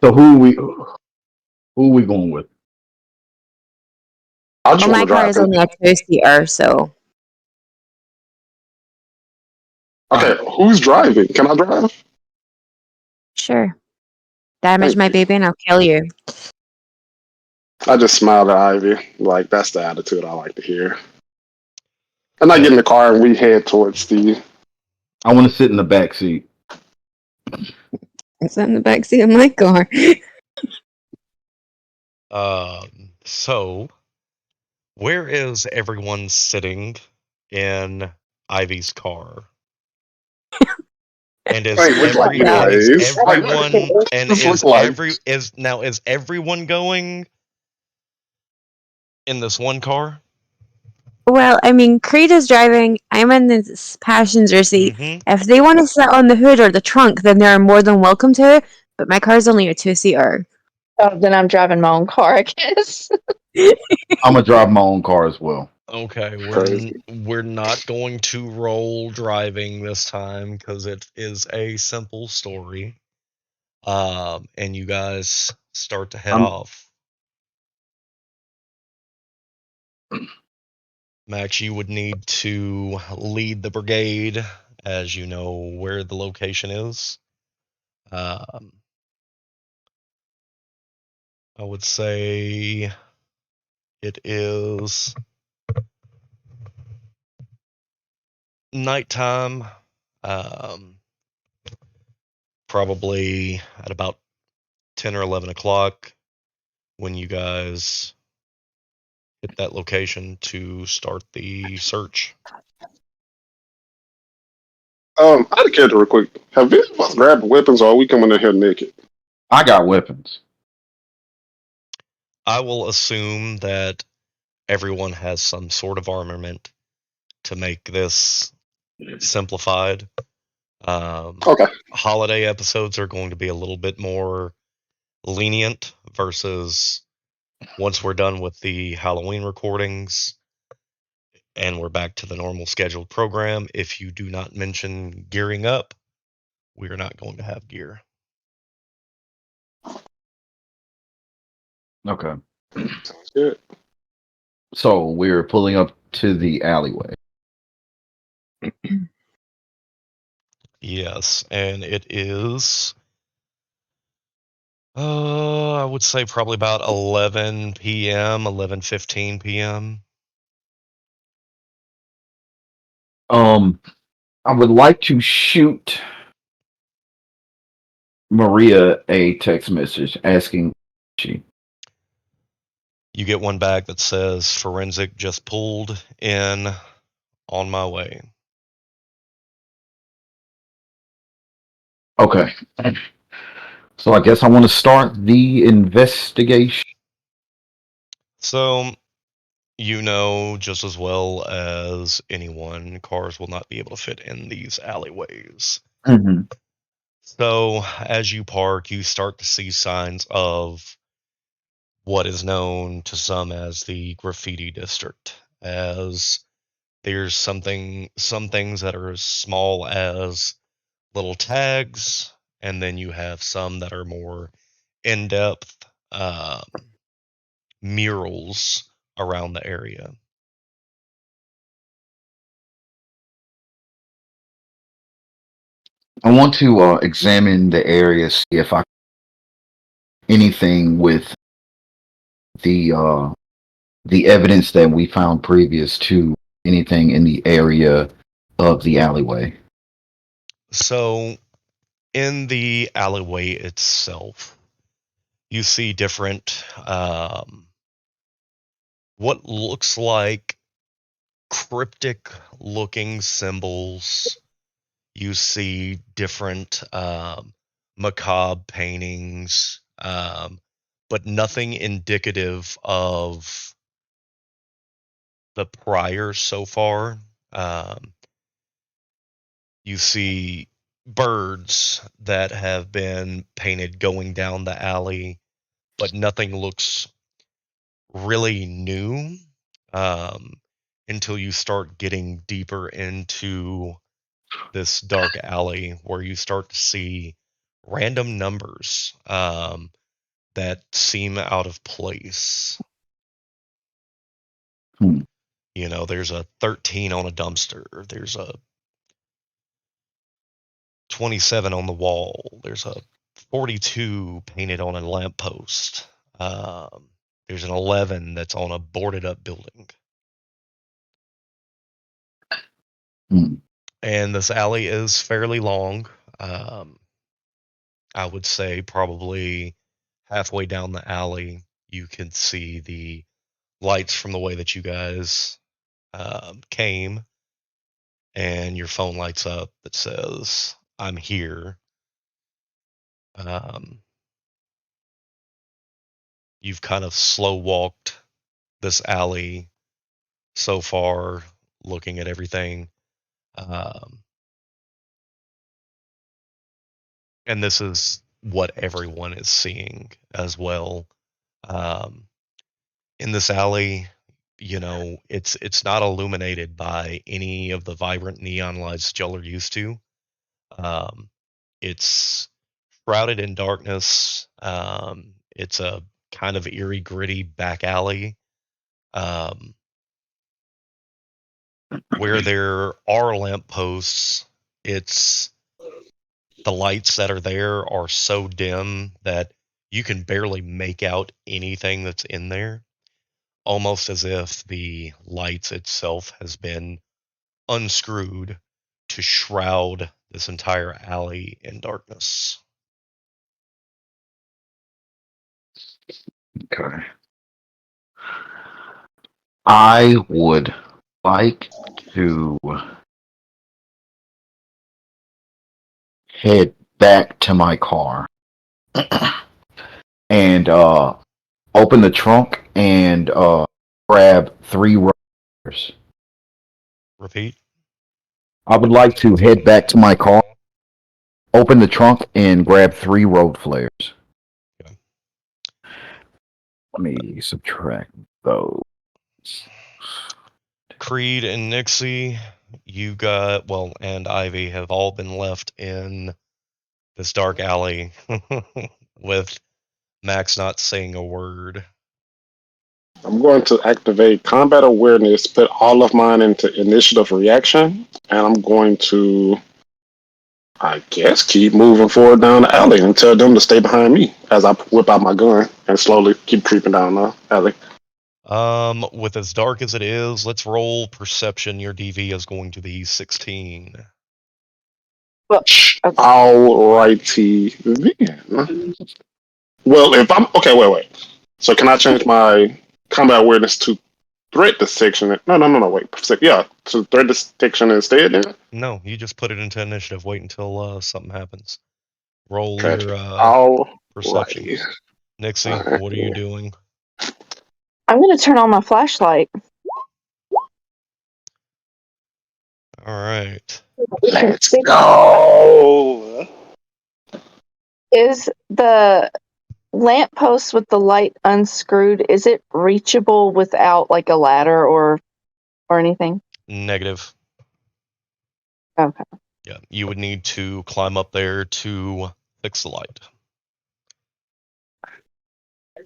So who are we going with? I just Well, want my to car drive. is only a two-seater, so. Okay, who's driving? Can I drive? Sure. Damage Thank my you. baby and I'll kill you. I just smiled at Ivy. Like, that's the attitude I like to hear. And I get in the car and we head towards the. I want to sit in the back seat. It's in the backseat of my car. So, where is everyone sitting in Ivy's car? And is Wait, which every Yeah. and is ways? everyone and This is look like- is everyone going in this one car? Well, I mean, Creed is driving. I'm in the passenger seat. Mhm. If they want to sit on the hood or the trunk, then they're more than welcome to. But my car's only a two-seater. Oh, then I'm driving my own car, I guess. I'm gonna drive my own car as well. Okay, Crazy. we're not going to roll driving this time because it is a simple story. And you guys start to head I'm- off. Max, you would need to lead the brigade as you know where the location is. I would say it is nighttime. Probably at about 10 or 11 o'clock when you guys hit that location to start the search. Out of character, real quick. Have any of us grabbed weapons, or are we coming in here naked? I got weapons. I will assume that everyone has some sort of armament to make this simplified. Okay. Holiday episodes are going to be a little bit more lenient versus once we're done with the Halloween recordings and we're back to the normal scheduled program. If you do not mention gearing up, we are not going to have gear. Okay. Sounds good. So we're pulling up to the alleyway. Yes, and it is I would say probably about 11 p.m., 11:15 p.m. I would like to shoot Maria a text message asking she. You get one back that says forensic just pulled in, on my way. Okay. So I guess I want to start the investigation. So, you know just as well as anyone, cars will not be able to fit in these alleyways. Mm-hmm. So, as you park, you start to see signs of what is known to some as the graffiti district, as there's some things that are as small as little tags, and then you have some that are more in-depth murals around the area. I want to examine the area, see if I anything with the evidence that we found previous to anything in the area of the alleyway. So in the alleyway itself, you see different, what looks like cryptic looking symbols. You see different macabre paintings, but nothing indicative of the prior so far. You see birds that have been painted going down the alley, but nothing looks really new until you start getting deeper into this dark alley where you start to see random numbers that seem out of place. You know, there's a 13 on a dumpster. There's a 27 on the wall. There's a 42 painted on a lamppost. There's an 11 that's on a boarded up building. And this alley is fairly long. I would say probably halfway down the alley, you can see the lights from the way that you guys came, and your phone lights up that says, "I'm here." You've kind of slow walked this alley so far, looking at everything. And this is what everyone is seeing as well. In this alley, you know, it's not illuminated by any of the vibrant neon lights y'all are used to. It's shrouded in darkness. It's a kind of eerie, gritty back alley. Where there are lampposts, it's the lights that are there are so dim that you can barely make out anything that's in there, almost as if the lights itself has been unscrewed to shroud this entire alley in darkness. Okay. I would like to head back to my car and open the trunk and grab 3 rollers. Repeat. I would like to head back to my car, open the trunk, and grab 3 road flares. Okay. Let me subtract those. Creed and Nixie, you got, well, and Ivy have all been left in this dark alley with Max not saying a word. I'm going to activate combat awareness, put all of mine into initiative reaction, and I'm going to, I guess, keep moving forward down the alley and tell them to stay behind me as I whip out my gun and slowly keep creeping down the alley. With as dark as it is, let's roll perception. Your DV is going to be 16. Well, Alrighty then. Well, if I'm okay, wait. So can I change my combat awareness to threat detection? No. Wait. Yeah, to threat detection instead. Then. No, you just put it into initiative. Wait until something happens. Roll Gotcha. your perception. Alrighty. Nixie, Alright. what are you doing? I'm going to turn on my flashlight. All right. Let's go. Is the lamppost with the light unscrewed, is it reachable without like a ladder or anything? Negative. Okay. Yeah, you would need to climb up there to fix the light.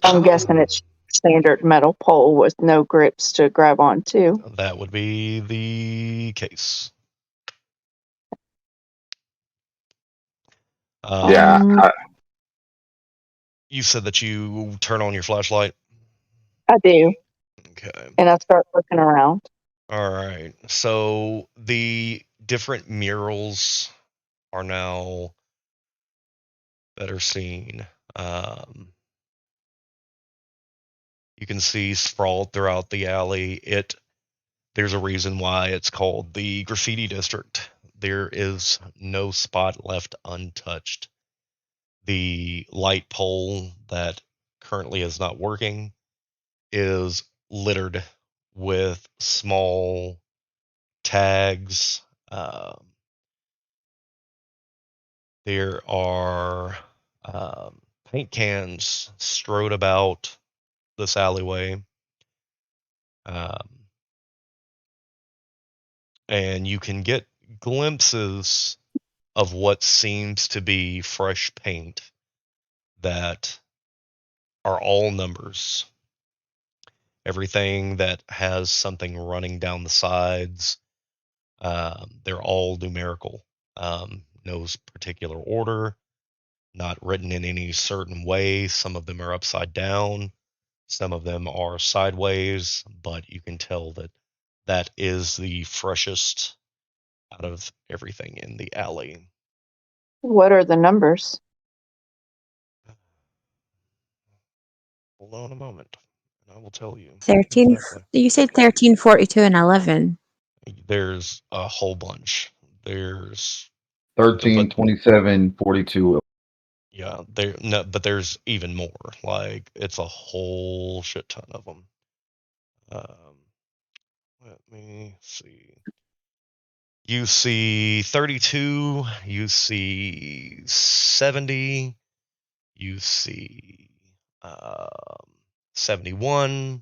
I'm guessing it's standard metal pole with no grips to grab onto. That would be the case. Yeah. You said that you turn on your flashlight? I do. Okay. And I start looking around. All right. So the different murals are now that are seen. You can see sprawled throughout the alley. There's a reason why it's called the graffiti district. There is no spot left untouched. The light pole that currently is not working is littered with small tags. There are paint cans strode about this alleyway. And you can get glimpses of what seems to be fresh paint that are all numbers. Everything that has something running down the sides, they're all numerical. No particular order, not written in any certain way. Some of them are upside down, some of them are sideways, but you can tell that that is the freshest out of everything in the alley. What are the numbers? Hold on a moment, and I will tell you 13. exactly. You said 13, 42, and 11. There's a whole bunch. There's 13, but 27, 42. yeah, but there's even more. Like it's a whole shit ton of them. Let me see. You see 32. You see 70. You see 71.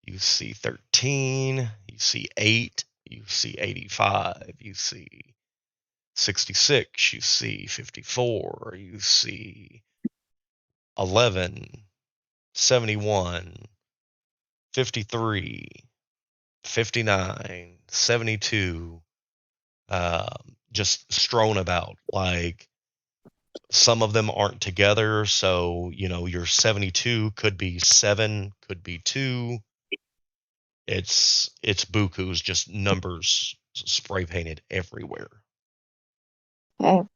You see 13. You see 8. You see 85. You see 66. You see 54. You see 11. 71. 53. 59. 72. Just strewn about. Like some of them aren't together, so your 72 could be 7, could be 2. It's buku's, just numbers spray painted everywhere. Okay.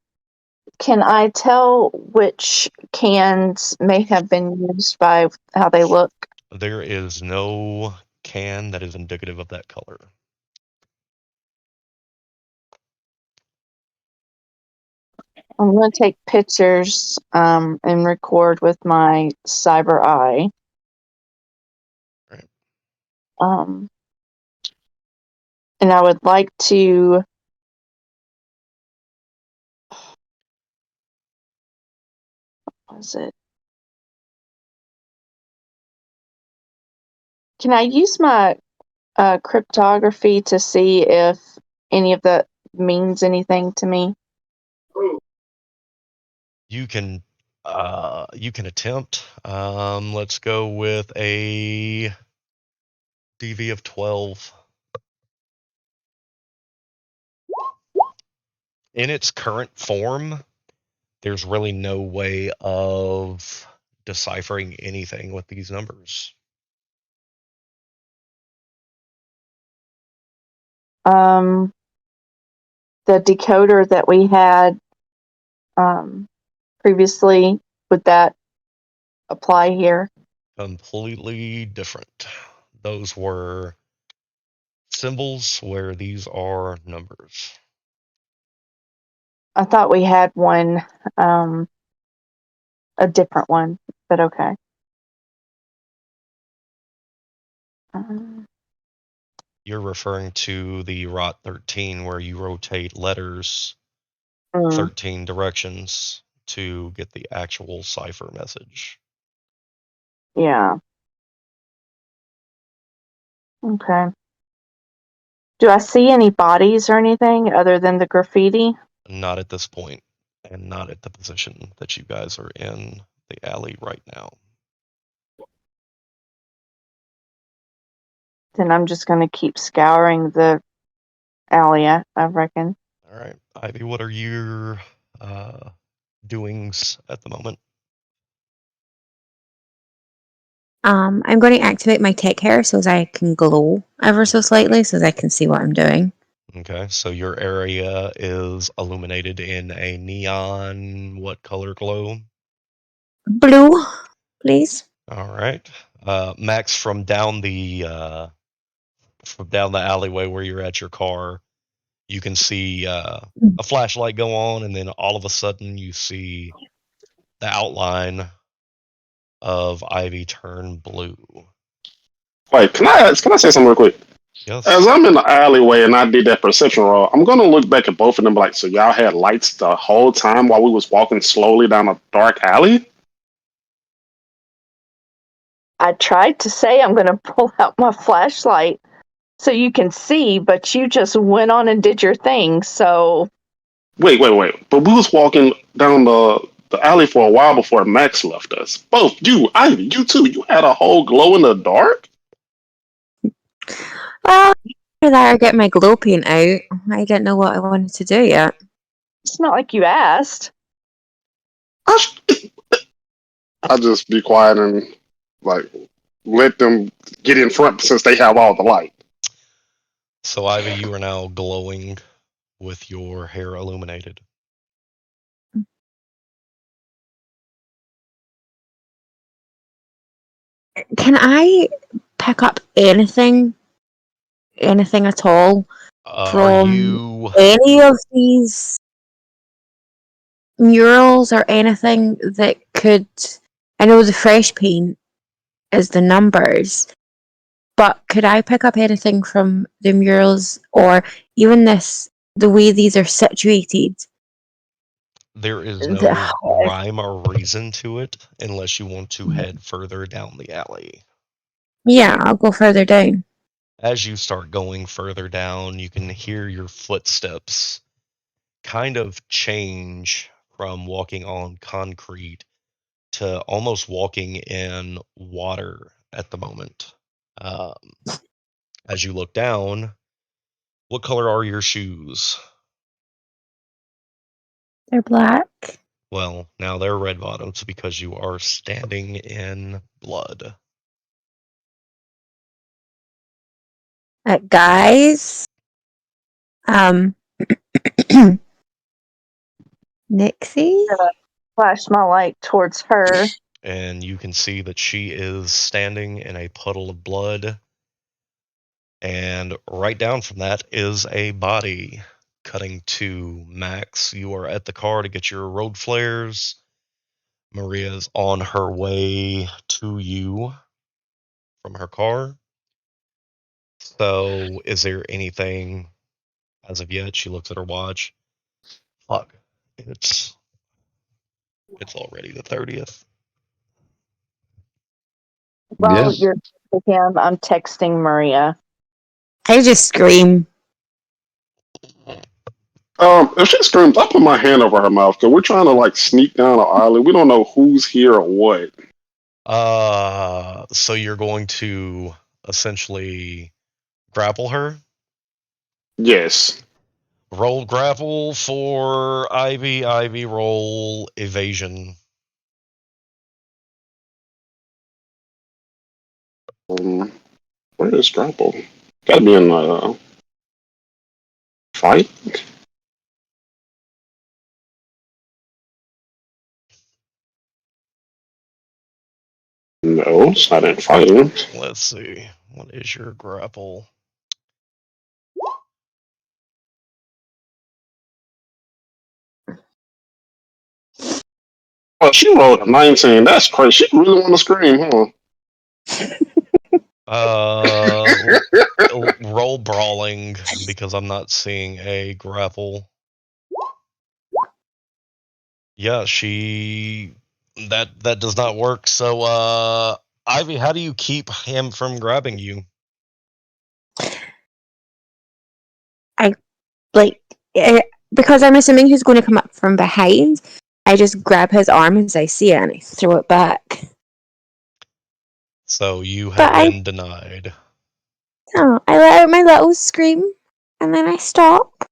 Can I tell which cans may have been used by how they look? There is no can that is indicative of that color. I'm going to take pictures and record with my cyber eye. Right. And I would like to Can I use my cryptography to see if any of that means anything to me? You can attempt. Let's go with a DV of 12. In its current form, there's really no way of deciphering anything with these numbers. The decoder that we had previously, would that apply here? Completely different. Those were symbols where these are numbers. I thought we had one, a different one, but okay. You're referring to the ROT 13 where you rotate letters 13 directions to get the actual cipher message. Yeah. Okay. Do I see any bodies or anything other than the graffiti? Not at this point, and not at the position that you guys are in the alley right now. Then I'm just going to keep scouring the alley, I reckon. All right, Ivy, what are your doings at the moment? I'm going to activate my tech hair so as I can glow ever so slightly so as I can see what I'm doing. Okay, so your area is illuminated in a neon what color glow? Blue, please. All right. Max, from down the alleyway where you're at your car, you can see a flashlight go on, and then all of a sudden you see the outline of Ivy turn blue. Wait, can I say something real quick? As Yes. I'm in the alleyway and I did that perception roll, I'm gonna look back at both of them like, so y'all had lights the whole time while we was walking slowly down a dark alley? I tried to say I'm going to pull out my flashlight so you can see, but you just went on and did your thing. So Wait. But we was walking down the alley for a while before Max left us. Both you, Ivy, you too. You had a whole glow in the dark? Well, after that, I get my glow paint out. I didn't know what I wanted to do yet. it's not like you asked. I just be quiet and like let them get in front since they have all the light. So Ivy, you are now glowing with your hair illuminated. Can I pick up anything at all Are from you any of these murals or anything that could? I know the fresh paint is the numbers, but could I pick up anything from the murals or even the way these are situated? there is no The- rhyme or reason to it unless you want to head further down the alley. Yeah, I'll go further down. As you start going further down, you can hear your footsteps kind of change from walking on concrete to almost walking in water at the moment. Um, as you look down, what color are your shoes? They're black. Well, now they're red bottoms because you are standing in blood. Guys, um, Nixie. Flash my light towards her. And you can see that she is standing in a puddle of blood. And right down from that is a body. Cutting to Max, you are at the car to get your road flares. Maria's on her way to you from her car. So, is there anything as of yet? She looks at her watch. Fuck. It's already the 30th. While Yes. you're with him, I'm texting Maria. I just scream. If she screams, I put my hand over her mouth because we're trying to like sneak down an alley. We don't know who's here or what. So you're going to essentially grapple her? Yes. Roll grapple for Ivy. Ivy, roll evasion. Where is Grapple? Gotta be in fight. No, it's not in fighting. Let's see. What is your grapple? Oh, she rolled a 19. That's crazy. She really want to scream, huh? Roll brawling because I'm not seeing a grapple. Yeah, that does not work. So, Ivy, how do you keep him from grabbing you? Like, because I'm assuming he's going to come up from behind, I just grab his arm as I see it and I throw it back. So you have But been denied. I let out my little scream and then I stop.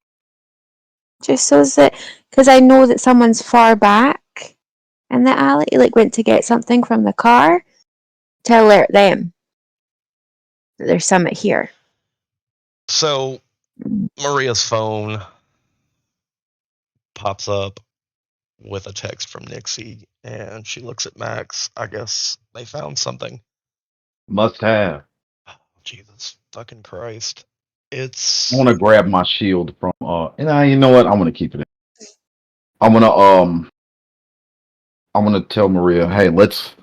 Just so that, because I know that someone's far back in the alley, like went to get something from the car to alert them that there's someone here. So Maria's phone pops up with a text from Nixie, and she looks at Max. I guess they found something. Must have. Jesus fucking Christ. I It's want to grab my shield from. And you know what? I'm gonna keep it. I'm gonna tell Maria, hey, let's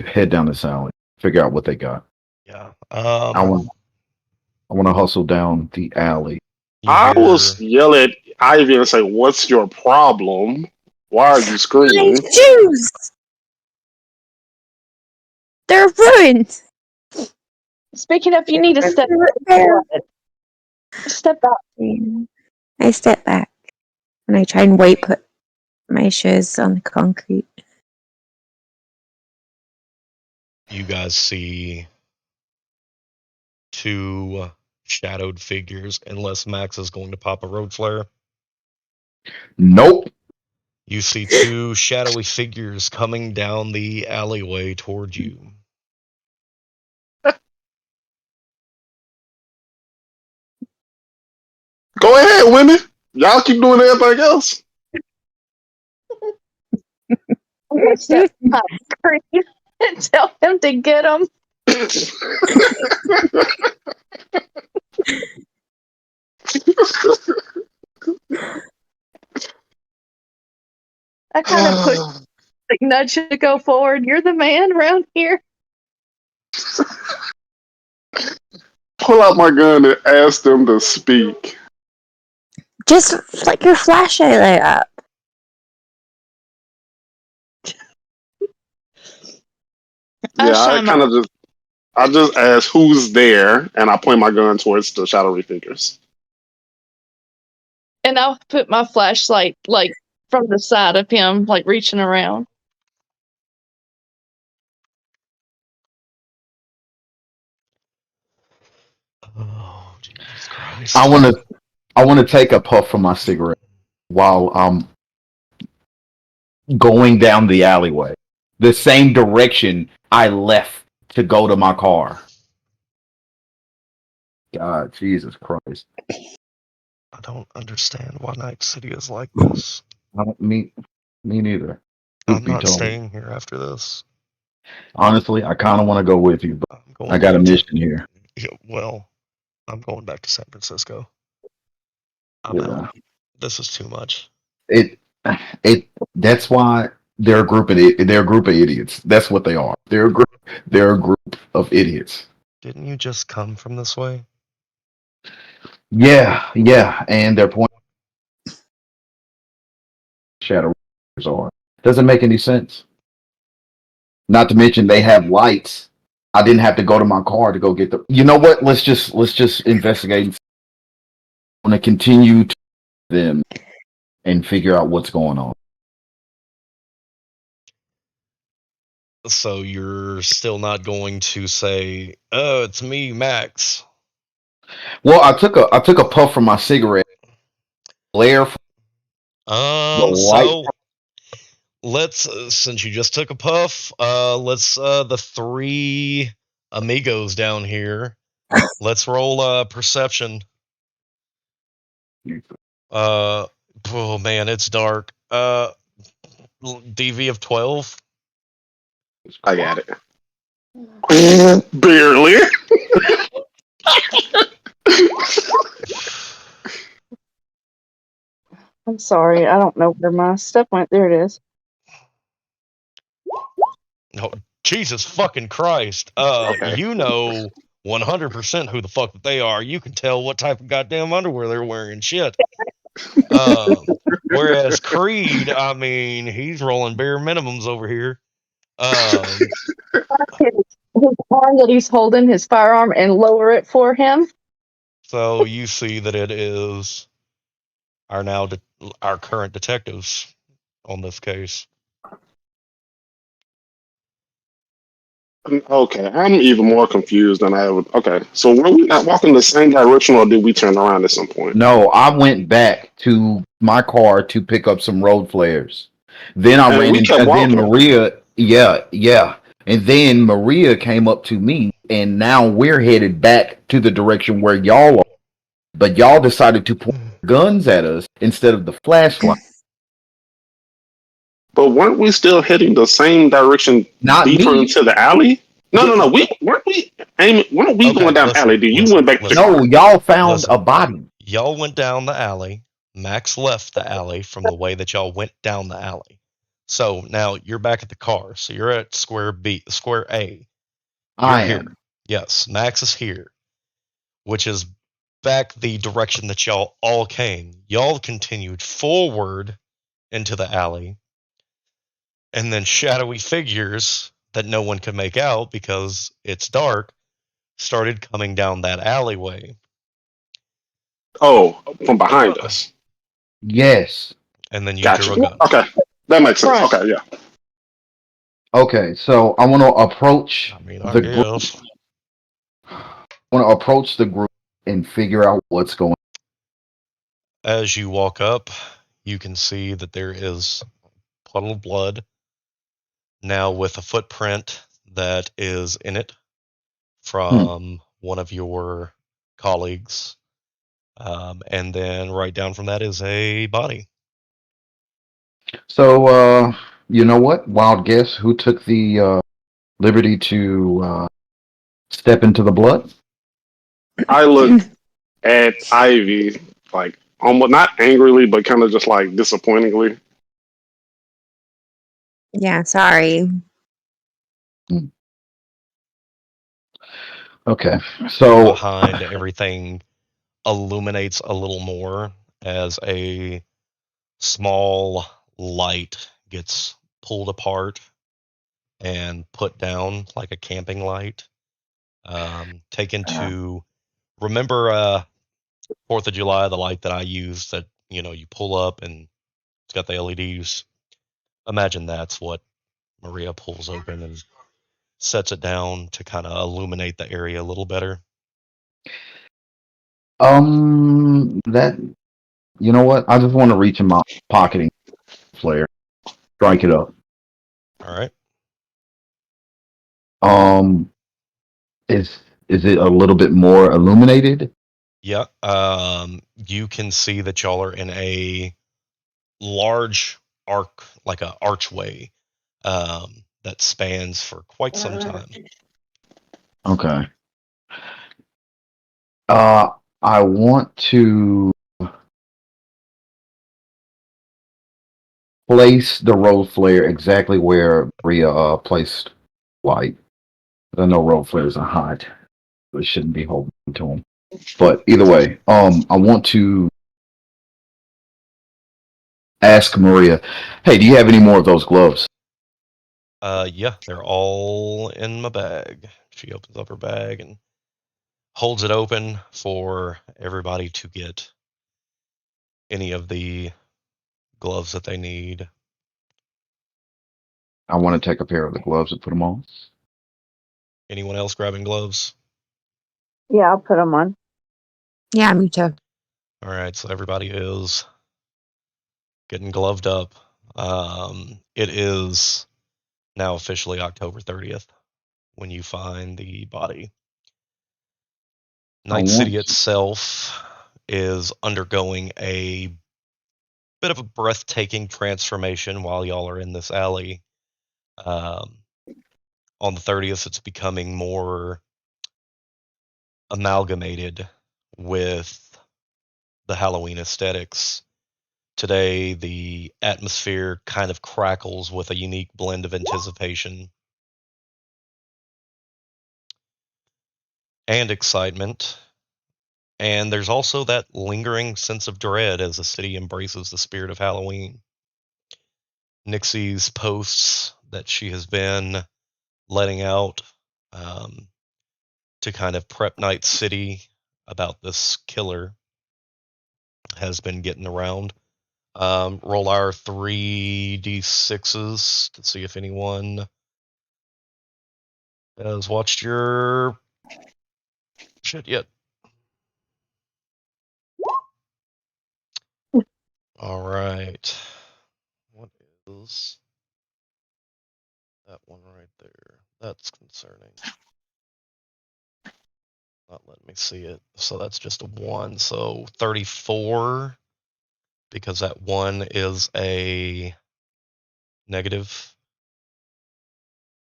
head down this alley, figure out what they got. yeah. I want to hustle down the alley. You I hear will yell at Ivy and say, "What's your problem? Why are you My screaming?" shoes! They're ruined! Speaking of, you need to step There. out. I step back and I try and put my shoes on the concrete. you guys see two shadowed figures, unless Max is going to pop a road flare. Nope. You see two shadowy figures coming down the alleyway toward you. Go ahead, women. Y'all keep doing everything else. I'm gonna step out and tell him to get them. I kind of push, like, nudge him to go forward. You're the man around here. Pull out my gun and ask them to speak. Just flick your flashlight light up. Yeah, I just ask who's there, and I point my gun towards the shadowy figures. And I'll put my flashlight, like, from the side of him, like, reaching around. Oh, Jesus Christ. I want to take a puff from my cigarette while I'm going down the alleyway, the same direction I left to go to my car. God, Jesus Christ! I don't understand why Night City is like this. Me neither. I'm Be not told. staying here after this. Honestly, I kind of want to go with you, but I'm going I got a back mission here. Yeah, well, I'm going back to San Francisco. I'm Yeah. out. This is too much. It that's why they're a group of idiots. That's what they are. They're a group of idiots. Didn't you just come from this way? Yeah, and their point shadow are doesn't make any sense. Not to mention they have lights. I didn't have to go to my car to go get them. You know what? Let's just investigate. I'm gonna continue to them and figure out what's going on. So you're still not going to say, "Oh, it's me, Max." Well, I took a puff from my cigarette. Glare from the light. So let's since you just took a puff, let's the three amigos down here. Let's roll perception. Oh man, it's dark. DV of 12. I got it. Barely. I'm sorry, I don't know where my stuff went. There it is. Oh, Jesus fucking Christ. Okay. You know 100% who the fuck that they are. You can tell what type of goddamn underwear they're wearing. Shit. Whereas Creed, I mean, he's rolling bare minimums over here. His arm that he's holding, his firearm, and lower it for him. So you see that it is our current detectives on this case. Okay, I'm even more confused than I would. Okay, so were we not walking the same direction, or did we turn around at some point? No, I went back to my car to pick up some road flares. Then I And ran we into kept and then walking. Maria, yeah. And then Maria came up to me, and now we're headed back to the direction where y'all are but y'all decided to point guns at us instead of the flashlight. But weren't we still heading the same direction Not deeper me. into the alley? No. We weren't we aiming. Weren't we Okay, going down the alley? Dude, you went back to the No, car. y'all found Listen. a body. Y'all went down the alley. Max left the alley from the way that y'all went down the alley. So now you're back at the car. So you're at square A. You're I here. am. Yes, Max is here, which is back the direction that y'all all came. Y'all continued forward into the alley, and then shadowy figures that no one could make out because it's dark started coming down that alleyway. Oh, from behind us. Yes. And then you Gotcha. drew a gun. Okay, that makes sense. Front. Okay, yeah. Okay, so I want to approach I mean, I the group. guess. I want to approach the group and figure out what's going. As you walk up, you can see that there is a puddle of blood, now with a footprint that is in it from one of your colleagues. And then right down from that is a body. So, you know what? Wild guess. Who took the liberty to step into the blood? I look at Ivy like almost not angrily, but kind of just like disappointingly. Yeah, sorry. Okay, so Behind everything illuminates a little more as a small light gets pulled apart and put down like a camping light. Taken to remember 4th of July, the light that I use that you pull up and it's got the LEDs. Imagine that's what Maria pulls open and sets it down to kind of illuminate the area a little better. that you know what? I just want to reach in my pocketing flare, strike it up. All right. Um, is it a little bit more illuminated? Yeah. You can see that y'all are in a large arc, like a archway, that spans for quite some time. Okay. I want to place the road flare exactly where Maria placed light. I know road flares are hot. We shouldn't be holding to them. But either way, I want to ask Maria, hey, do you have any more of those gloves? Yeah, they're all in my bag. She opens up her bag and holds it open for everybody to get any of the gloves that they need. I want to take a pair of the gloves and put them on. Anyone else grabbing gloves? Yeah, I'll put them on. Yeah, me too. All right, so everybody is getting gloved up. It is now officially October 30th when you find the body. Night City itself is undergoing a bit of a breathtaking transformation while y'all are in this alley. Um, on the 30th, it's becoming more amalgamated with the Halloween aesthetics. Today, the atmosphere kind of crackles with a unique blend of anticipation and excitement. And there's also that lingering sense of dread as the city embraces the spirit of Halloween. Nixie's posts that she has been letting out um, to kind of prep Night City about this killer has been getting around. Roll our 3d6s to see if anyone has watched your shit yet. All right. What is that one right there? That's concerning. Not letting me see it. So that's just a 1. So 34, because that 1 is a negative.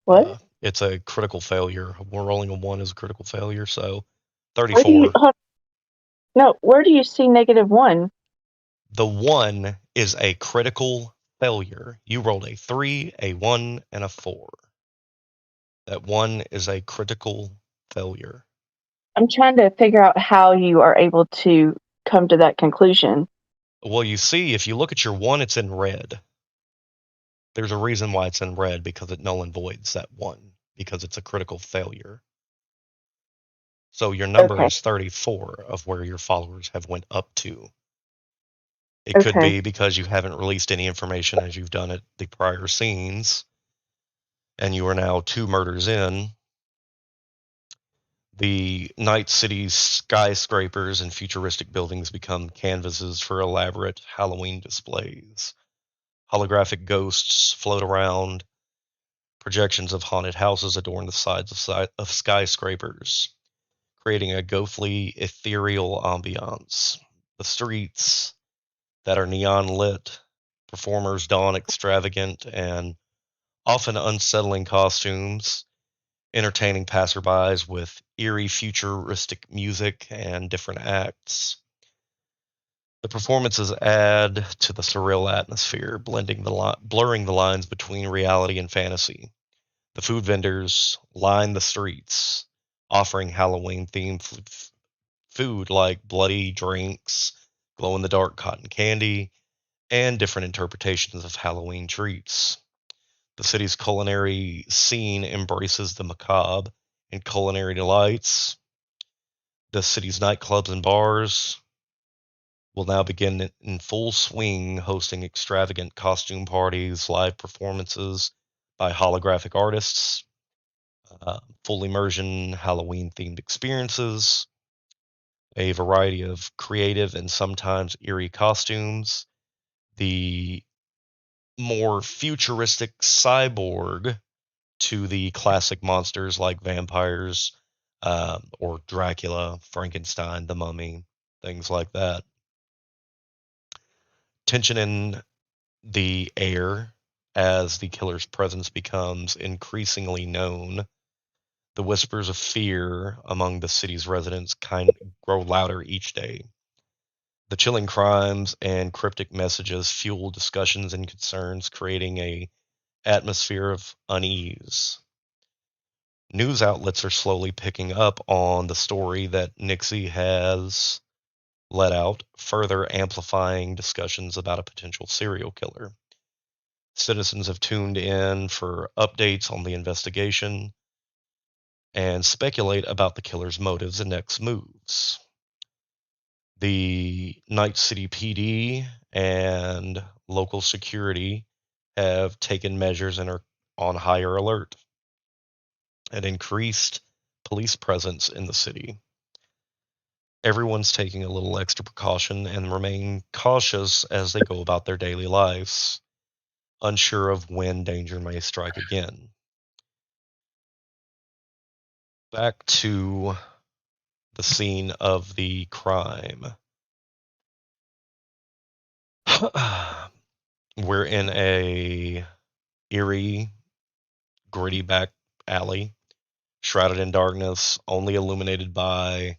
What? It's a critical failure. We're rolling a 1 as a critical failure, so Where do you? 34. No, where do you see -1? The 1 is a critical failure. You rolled a 3, a 1, and a 4. That 1 is a critical failure. I'm trying to figure out how you are able to come to that conclusion. Well, you see, if you look at your 1, it's in red. There's a reason why it's in red, because it null and voids that 1, because it's a critical failure. So your number Okay. is 34 of where your followers have went up to. It could Okay. be because you haven't released any information as you've done at the prior scenes, and you are now 2 murders in. The Night City's skyscrapers and futuristic buildings become canvases for elaborate Halloween displays. Holographic ghosts float around. Projections of haunted houses adorn the sides of skyscrapers, creating a ghostly, ethereal ambiance. The streets that are neon lit, performers don extravagant and often unsettling costumes, entertaining passerbys with eerie futuristic music and different acts. The performances add to the surreal atmosphere, blurring the lines between reality and fantasy. The food vendors line the streets, offering Halloween themed food like bloody drinks, glow in the dark cotton candy, and different interpretations of Halloween treats. The city's culinary scene embraces the macabre and culinary delights. The city's nightclubs and bars will now begin in full swing, hosting extravagant costume parties, live performances by holographic artists, full immersion Halloween themed experiences, a variety of creative and sometimes eerie costumes, the more futuristic cyborg to the classic monsters like vampires, or Dracula, Frankenstein, the Mummy, things like that. Tension in the air as the killer's presence becomes increasingly known. The whispers of fear among the city's residents grow louder each day. The chilling crimes and cryptic messages fuel discussions and concerns, creating a atmosphere of unease. News outlets are slowly picking up on the story that Nixie has let out, further amplifying discussions about a potential serial killer. Citizens have tuned in for updates on the investigation and speculate about the killer's motives and next moves. The Night City PD and local security have taken measures and are on higher alert. An increased police presence in the city. Everyone's taking a little extra precaution and remain cautious as they go about their daily lives, unsure of when danger may strike again. Back to the scene of the crime. We're in a eerie, gritty back alley, shrouded in darkness, only illuminated by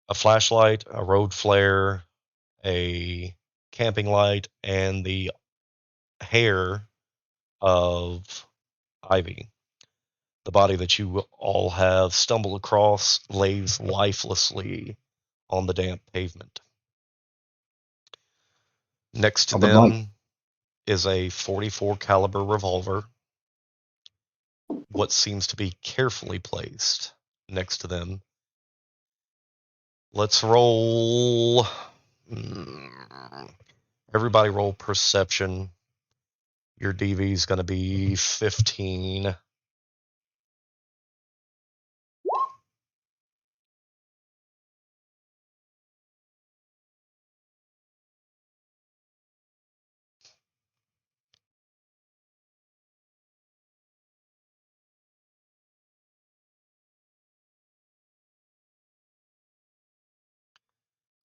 a flashlight, a road flare, a camping light, and the hair of Ivy. The body that you all have stumbled across lays lifelessly on the damp pavement. Next to I would like. them is a 44 caliber revolver, what seems to be carefully placed next to them. Let's roll. Everybody roll perception. Your DV is going to be 15.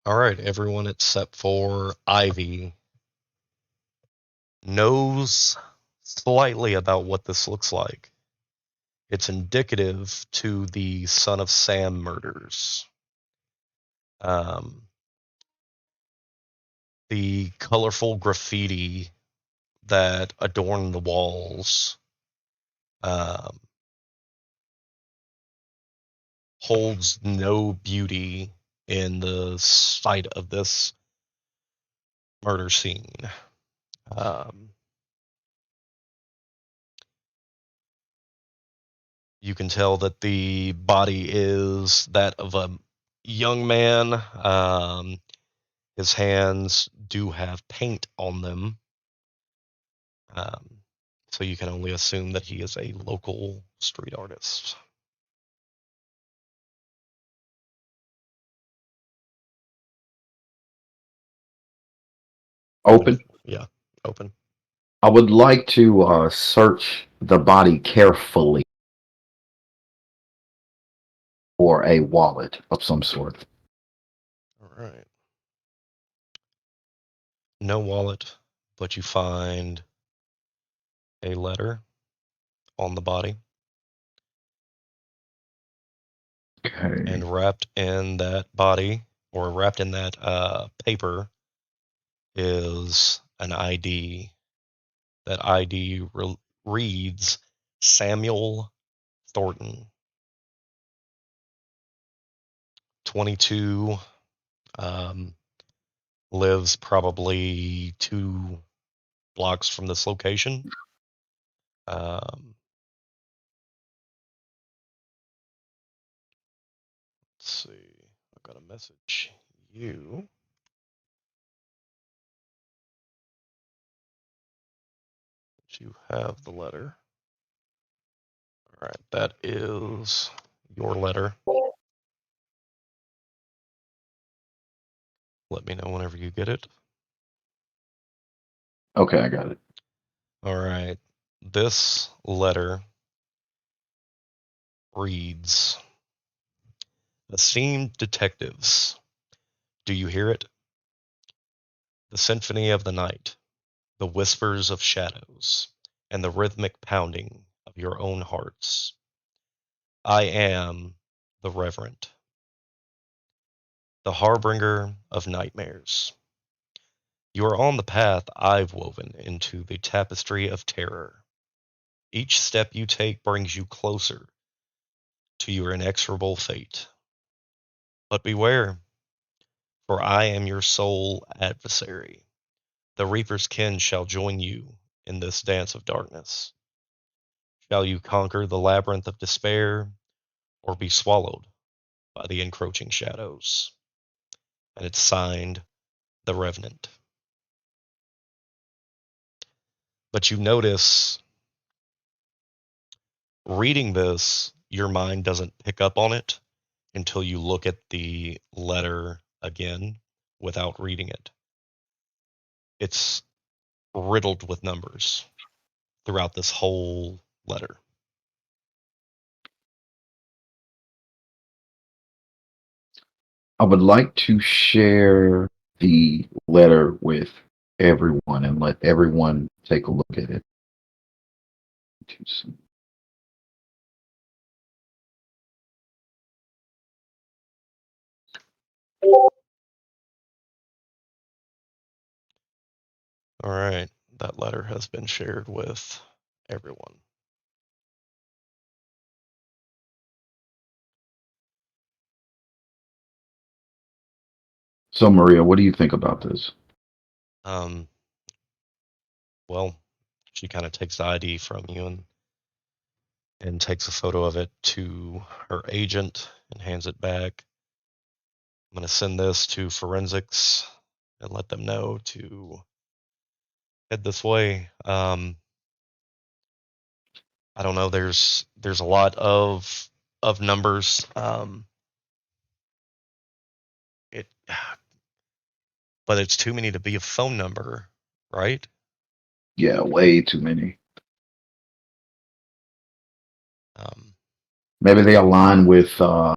All right, everyone except for Ivy knows slightly about what this looks like. It's indicative to the Son of Sam murders. The colorful graffiti that adorn the walls holds no beauty in the sight of this murder scene. You can tell that the body is that of a young man. His hands do have paint on them. So you can only assume that he is a local street artist. Open. Yeah, open. I would like to search the body carefully for a wallet of some sort. All right. No wallet, but you find a letter on the body. Okay. And wrapped in that body, or wrapped in that paper, is an ID. That ID reads Samuel Thornton, 22, lives probably 2 blocks from this location. Let's see. I've got a message. You. You have the letter. All right, that is your letter. Let me know whenever you get it. Okay, I got it. All right. This letter reads, Esteemed detectives, do you hear it? The symphony of the night, the whispers of shadows, and the rhythmic pounding of your own hearts. I am the Reverend, the harbinger of nightmares. You are on the path I've woven into the tapestry of terror. Each step you take brings you closer to your inexorable fate. But beware, for I am your sole adversary. The Reaper's kin shall join you in this dance of darkness. Shall you conquer the labyrinth of despair, or be swallowed by the encroaching shadows? And it's signed, The Revenant. But you notice, reading this, your mind doesn't pick up on it until you look at the letter again without reading it. It's riddled with numbers throughout this whole letter. I would like to share the letter with everyone and let everyone take a look at it. All right, that letter has been shared with everyone. So, Maria, what do you think about this? Well, she kind of takes the ID from you and takes a photo of it to her agent and hands it back. I'm going to send this to forensics and let them know to head this way. I don't know. There's a lot of numbers. It, but it's too many to be a phone number, right? Yeah, way too many. Maybe they align with the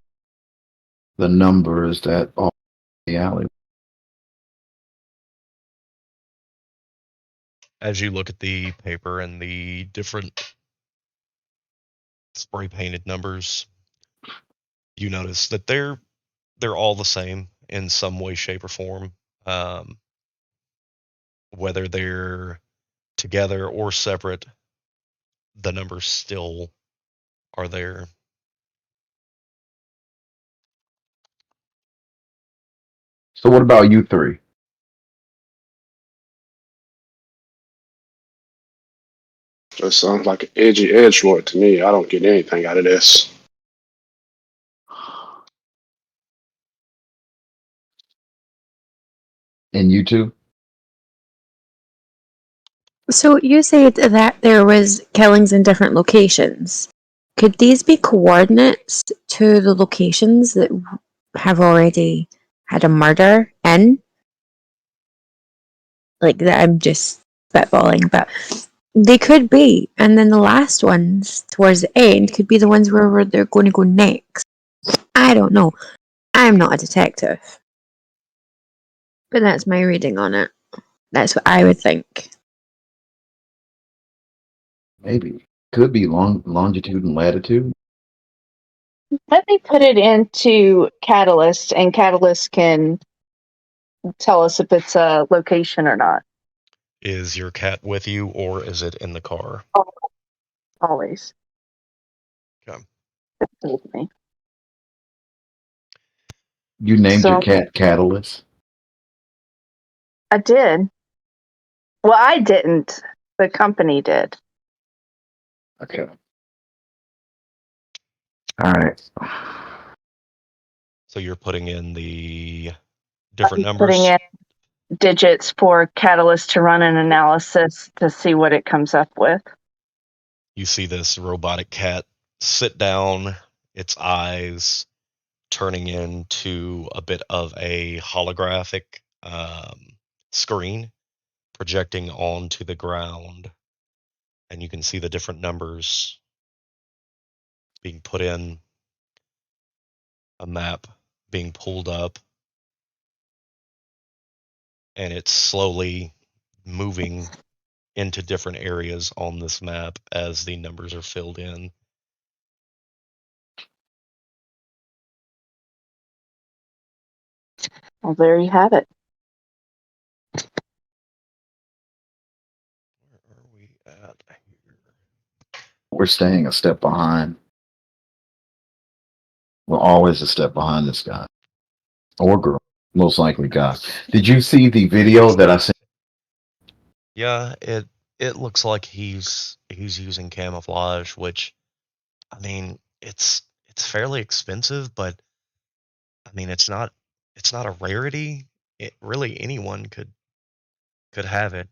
numbers that are in the alley. as you look at the paper and the different spray painted numbers, you notice that they're all the same in some way, shape, or form. Whether they're together or separate, the numbers still are there. So what about you three? That sounds like an edgy edge lord to me. I don't get anything out of this. And you two? So you said that there was killings in different locations. Could these be coordinates to the locations that have already had a murder in? Like that, I'm just spitballing, but they could be. And then the last ones towards the end could be the ones where they're going to go next. I don't know. I'm not a detective, but that's my reading on it. That's what I would think. Maybe. Could be longitude and latitude. Let me put it into Catalyst, and Catalyst can tell us if it's a location or not. Is your cat with you, or is it in the car? Always. Okay. With me. You named So your cat Catalyst. I did. Well, I didn't. The company did. Okay. All right. So you're putting in the different I'm putting numbers. in digits for Catalyst to run an analysis to see what it comes up with. You see this robotic cat sit down, its eyes turning into a bit of a holographic screen projecting onto the ground, and you can see the different numbers being put in, a map being pulled up, and it's slowly moving into different areas on this map as the numbers are filled in. Well, there you have it. Where are we at here? We're staying a step behind. We're always a step behind this guy. Or girl. Most likely guy. Did you see the video that I sent? Yeah, it looks like he's using camouflage, which, I mean, it's fairly expensive, but I mean it's not a rarity. It really anyone could have it.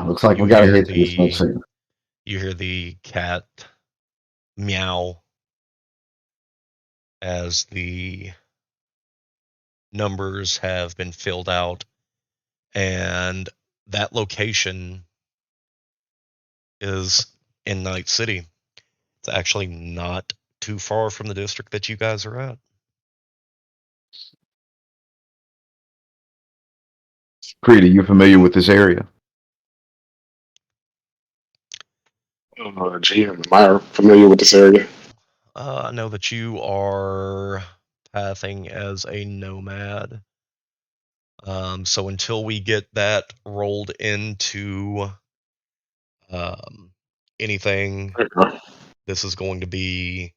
Looks like You we gotta hear head to this next the segment. you hear the cat meow as the numbers have been filled out, and that location is in Night City. It's actually not too far from the district that you guys are at. Pretty, you familiar with this area? GM, am I familiar with this area? I know that you are pathing as a nomad. So until we get that rolled into anything, this is going to be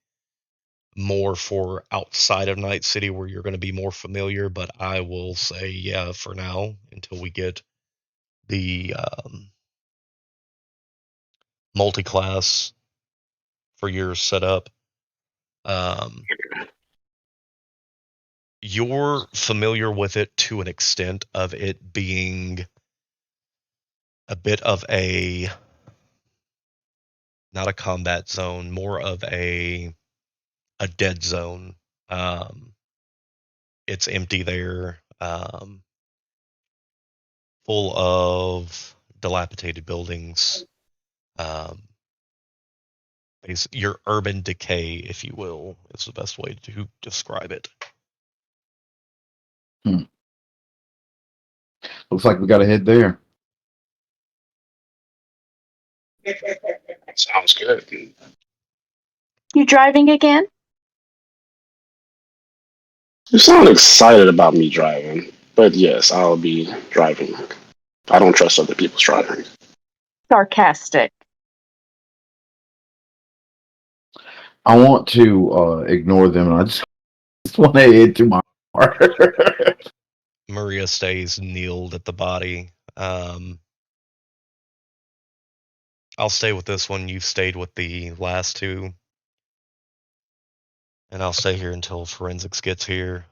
more for outside of Night City where you're going to be more familiar. But I will say, yeah, for now, until we get the multi-class for yours set up. You're familiar with it to an extent of it being a bit of a, not a combat zone, more of a dead zone. It's empty there, full of dilapidated buildings. Your urban decay, if you will, is the best way to describe it. Looks like we got to head there. Sounds good. You driving again? You sound excited about me driving, but yes, I'll be driving. I don't trust other people's driving. Sarcastic. I want to ignore them, and I just want to head to my car. Maria stays kneeled at the body. I'll stay with this one. You've stayed with the last two. And I'll stay here until forensics gets here.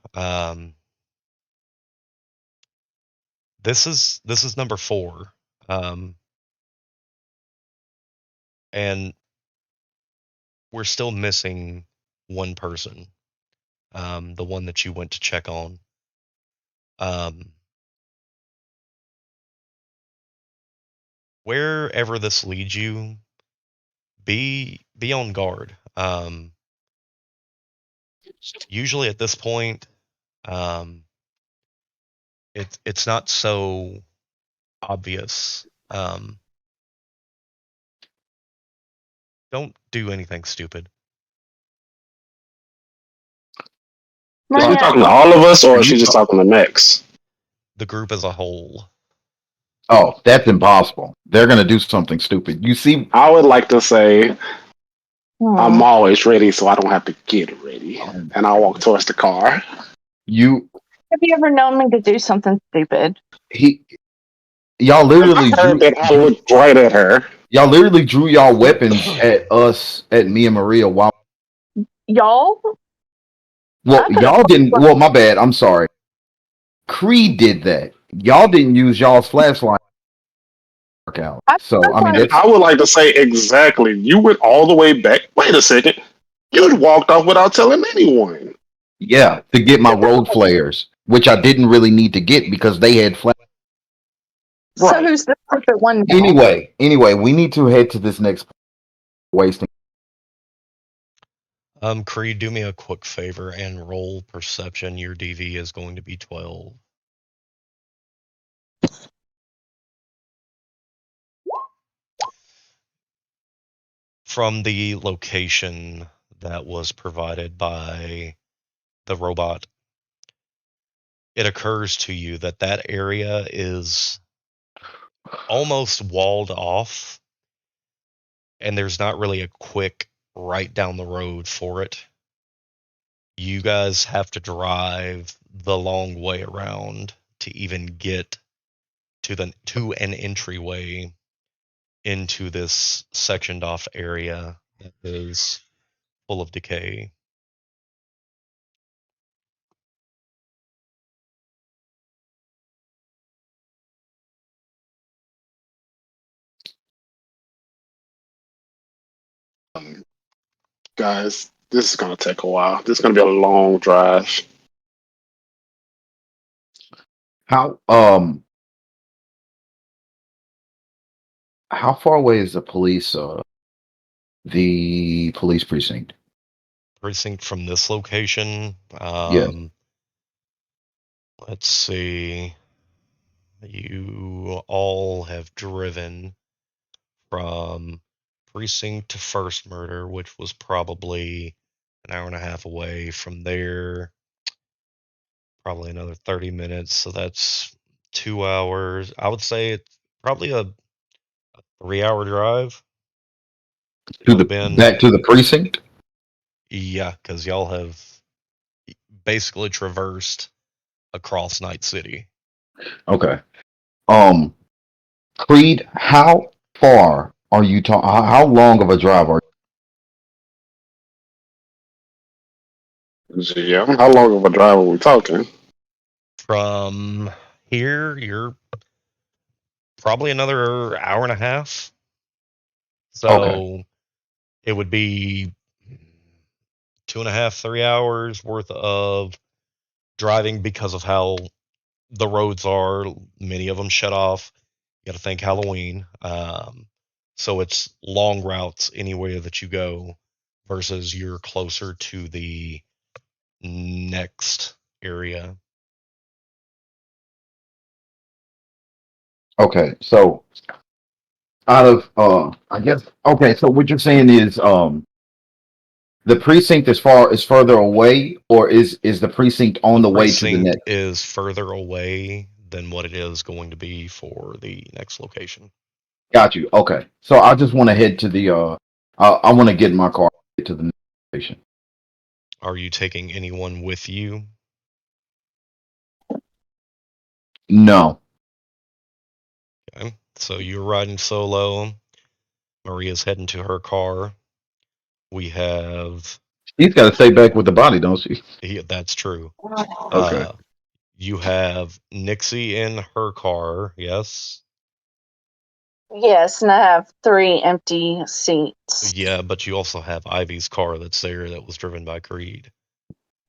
This is number 4. And we're still missing one person. The one that you went to check on. Wherever this leads you, be on guard. Usually at this point, it's not so obvious. Don't do anything stupid. Is she Maria, talking to all of us, or is she just talking to Max? The group as a whole. Oh, that's impossible. They're going to do something stupid. You see, I would like to say I'm always ready, so I don't have to get ready. And I'll walk towards the car. have you ever known me to do something stupid? y'all literally I heard that I looked right at her. y'all literally drew y'all weapons at us, at me and Maria. While Y'all? well, I thought- y'all didn't. Well, my bad. I'm sorry. Creed did that. Y'all didn't use y'all's flashlight. Out. So I mean, that's, I would like to say exactly. You went all the way back. Wait a second. You walked off without telling anyone. yeah, to get my road flares, which I didn't really need to get because they had flares. So Right. who's the stupid one now? Anyway, we need to head to this next wasting. Creed, do me a quick favor and roll perception. Your DV is going to be 12. From the location that was provided by the robot, it occurs to you that that area is almost walled off, and there's not really a quick right down the road for it. You guys have to drive the long way around to even get to an entryway into this sectioned off area that is full of decay. Guys, this is going to take a while. This is going to be a long drive. How far away is the police precinct? Precinct from this location. Yeah. Let's see. You all have driven from precinct to first murder, which was probably an hour and a half away. From there, probably another 30 minutes. So that's 2 hours. I would say it's probably a 3-hour drive. Back to the precinct? Yeah, because y'all have basically traversed across Night City. Okay. Creed, how far are you talking? How long of a drive are Yeah, how long of a drive are we talking? From here, you're probably another hour and a half. So Okay. it would be 2.5, 3 hours worth of driving because of how the roads are. Many of them shut off. You got to think Halloween. So it's long routes anywhere that you go versus you're closer to the next area. Okay, so out of I guess okay, so what you're saying is the precinct is further away, or is the precinct on The the way to the precinct next? is further away than what it is going to be for the next location. Got you. Okay, so I just want to head to the I want to get in my car to the next station. Are you taking anyone with you? No, Okay. So you're riding solo. Maria's heading to her car. We have. she's got to stay back with the body, don't she? Yeah, that's true. Okay. You have Nixie in her car, yes? Yes, and I have 3 empty seats. Yeah, but you also have Ivy's car that's there that was driven by Creed.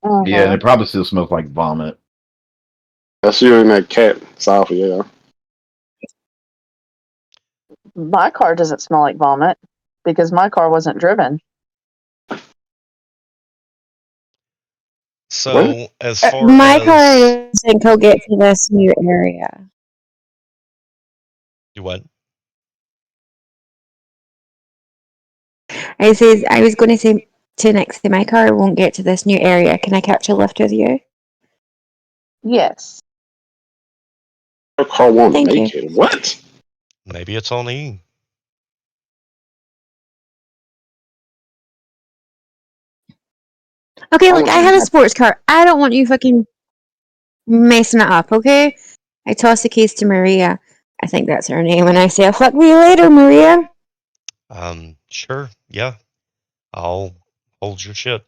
Yeah, and Mhm. it probably still smells like vomit. That's you and that cat, South, yeah. My car doesn't smell like vomit because my car wasn't driven. So, as far My car as. doesn't go get to this new area. You what? I was going to say to Nixie, my car won't get to this new area. Can I catch a lift with you? Yes. Her car won't Thank make you. it. What? Maybe it's on E. Okay, I look, want I you have a to sports car. I don't want you fucking messing it up, okay? I toss the keys to Maria. I think that's her name, and I say, I'll fuck with you later, Maria. Sure, yeah. I'll hold your shit.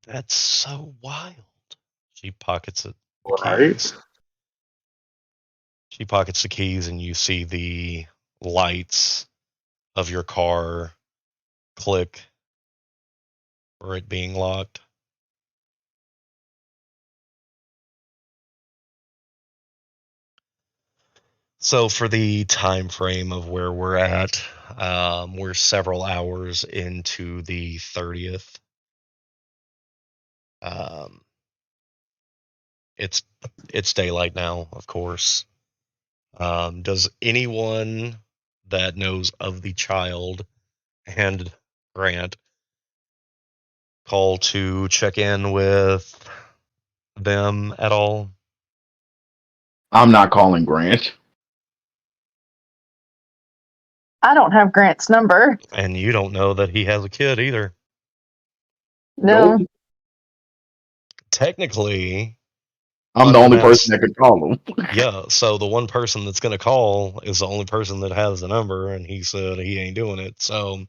That's so wild. She pockets it, the right. keys. She pockets the keys, and you see the lights of your car click for it being locked. So for the time frame of where we're at, we're several hours into the 30th. Um, it's it's daylight now, of course. Does anyone that knows of the child and Grant call to check in with them at all? I'm not calling Grant. I don't have Grant's number. And you don't know that he has a kid either. No. Nope. Technically, I'm the under only person that, that could call him. yeah. So the one person that's gonna call is the only person that has the number, and he said he ain't doing it. So,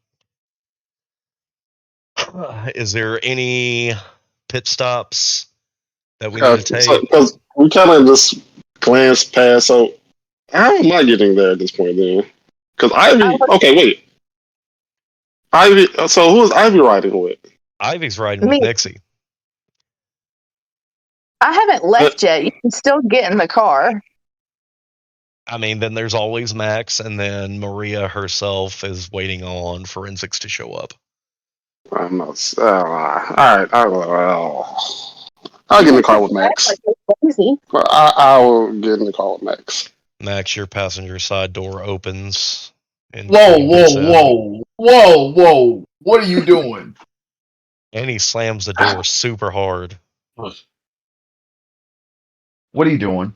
is there any pit stops that we need to So, take? because we kind of just glanced past. So, how am I getting there at this point then? Because I Ivy. was Okay, wait. Ivy. So, who is Ivy riding with? Ivy's riding with me. Nixie. I haven't Uh, left yet. You can still get in the car. I mean, then there's always Max, and then Maria herself is waiting on forensics to show up. I'm not. All right. I'll get in the car with Act Max. like it's lazy. I will get in the car with Max. Max, your passenger side door opens, and Whoa, Creed whoa, gets in, whoa, whoa, whoa. What are you doing? and he slams the door super hard. What are you doing?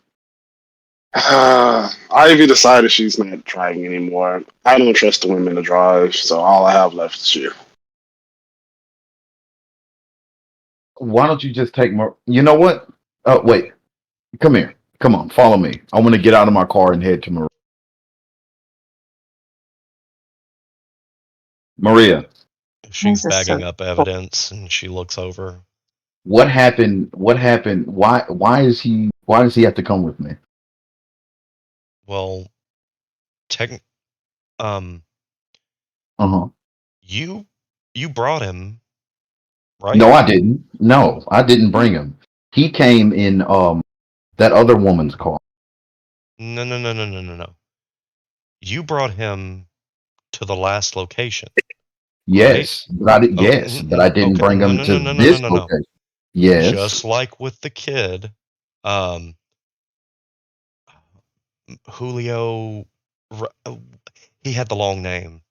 Ivy decided she's not trying anymore. I don't trust the women to drive, so all I have left is you. Why don't you just take more? You know what? Oh, wait. Come here. Come on. Follow me. I want to get out of my car and head to Maria. She's This is bagging so up cool. evidence, and she looks over. What happened? What happened? Why is he? Why does he have to come with me? Well, tech, um, Uh huh. you you brought him, right? No, I didn't. No, I didn't bring him. He came in that other woman's car. No, no, no, no, no, no, no. You brought him to the last location, right? Yes, but I did. Okay, Yes, but I didn't okay. bring No, him no, no, to no, no, no, this no, no. location. Yes. Just like with the kid, um, Julio, he had the long name.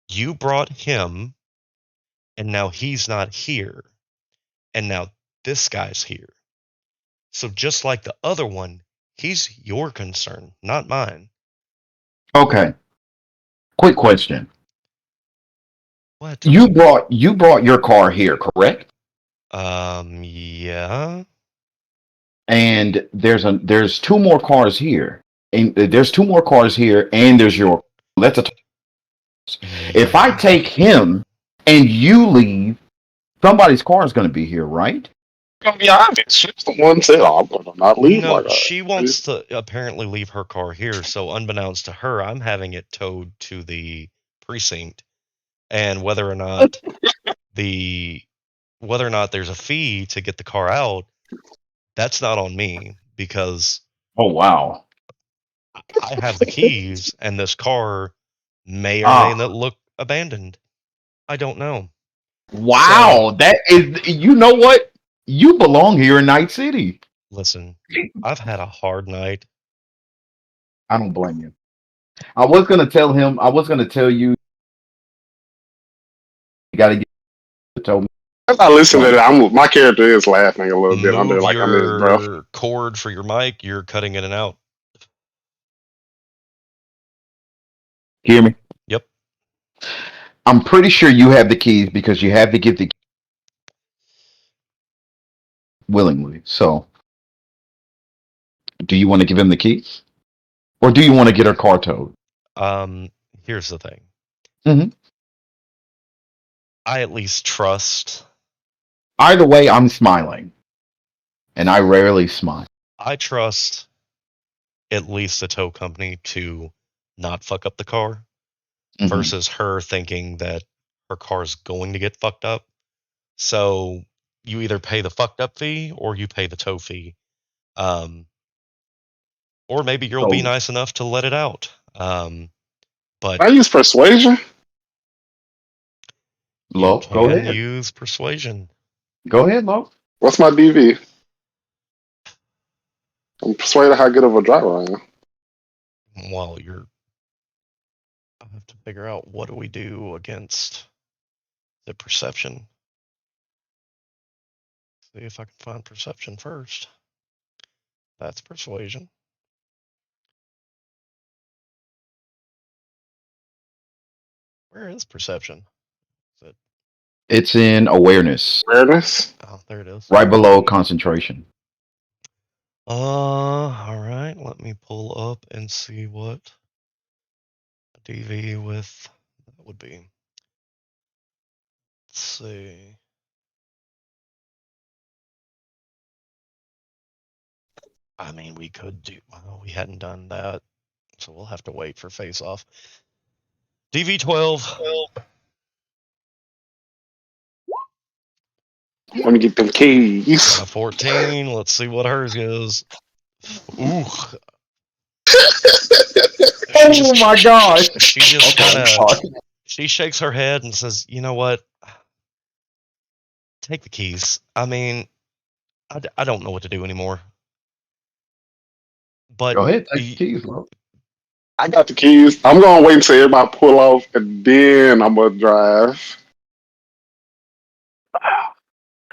You brought him, and now he's not here, and now this guy's here. So just like the other one, he's your concern, not mine. Okay. Quick question. What? You brought your car here, correct? Yeah. And there's two more cars here. And there's two more cars here, and there's your. That's a. If I take him and you leave, somebody's car is going to be here, right? Gonna be obvious. She's the one that said, "I'm gonna not leave No, like that." she wants to apparently leave her car here, so unbeknownst to her, I'm having it towed to the precinct. And whether or not there's a fee to get the car out, that's not on me because Oh wow. I have the keys and this car may or may not look abandoned. I don't know. Wow, that is. You know what? You belong here in Night City. Listen, I've had a hard night. I don't blame you. I was gonna tell him. I was gonna tell you. You gotta get to me. As I listen to that, my character is laughing a little bit. I'm there Move like I'm his bro. your cord for your mic. You're cutting in and out. Hear me? Yep. I'm pretty sure you have the keys because you have to get the keys willingly. So, do you want to give him the keys, or do you want to get her car towed? Here's the thing. Mhm. I at least trust. Either way, I'm smiling, and I rarely smile. I trust at least the tow company to not fuck up the car Mhm. versus her thinking that her car's going to get fucked up. So you either pay the fucked up fee or you pay the tow fee. Or maybe you'll be So, nice enough to let it out. But I use persuasion. you Lo, go can ahead. use persuasion. Go ahead, Lo. What's my DV? I'm persuaded how good of a driver I am. While I have to figure out what do we do against the perception. See if I can find perception first. That's persuasion. Where is perception? Is it? It's in awareness, Awareness. Oh, there it is. right below concentration. All right. Let me pull up and see what a DV with that would be. Let's see. I mean, we could do. Well, we hadn't done that, so we'll have to wait for face off. DV12. Let me get them keys. Got a 14. Let's see what hers goes. Ooh. Oh my gosh. She just Okay, kind I'm of sorry. she shakes her head and says, "You know what? Take the keys. I mean, I don't know what to do anymore." But Go ahead, take the keys, Lo. I got the keys. I'm gonna wait until everybody pull off, and then I'm gonna drive.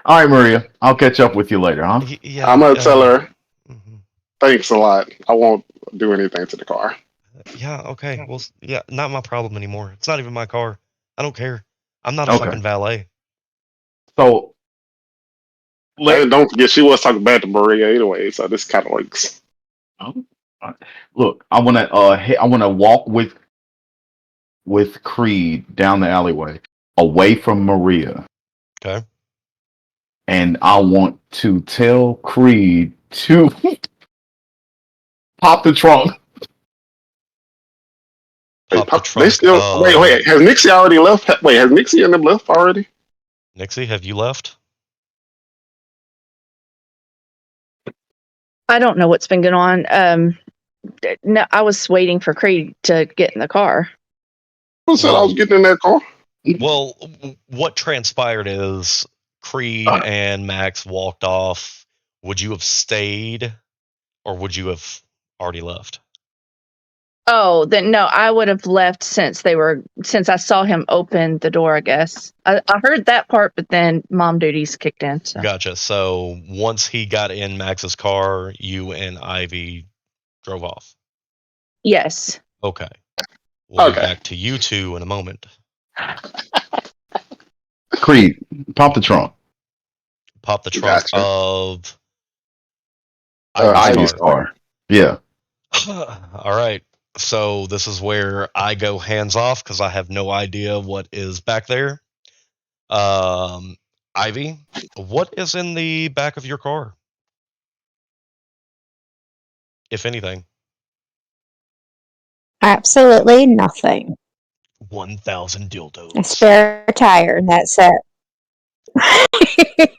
All right, Maria. I'll catch up with you later, huh? yeah, I'm gonna tell her mhm. thanks a lot. I won't do anything to the car. Yeah, okay. Well, yeah, not my problem anymore. It's not even my car. I don't care. I'm not a Okay. fucking valet. So, And don't forget, she was talking bad to Maria anyway, so this kind of works. look, I want to walk with Creed down the alleyway, away from Maria, Okay. and I want to tell Creed to pop the trunk. Pop the They trunk. still wait. Has Nixie already left? Wait, has Nixie and them left already? Nixie, have you left? I don't know what's been going on. No, I was waiting for Creed to get in the car. Who said I was getting in that car? Well, what transpired is Creed and Max walked off. Would you have stayed, or would you have already left? Oh, then no, I would have left since I saw him open the door, I guess. I heard that part, but then mom duties kicked in. So. Gotcha. So once he got in Max's car, you and Ivy drove off. Yes. Okay. We'll be Okay. back to you two in a moment. Creed, pop the trunk. Pop the trunk Gotcha. of Ivy's Ivy's car. car. Yeah. All right. So this is where I go hands off because I have no idea what is back there. Ivy, what is in the back of your car? If anything. Absolutely nothing. 1,000 dildos. A spare tire, and that's it.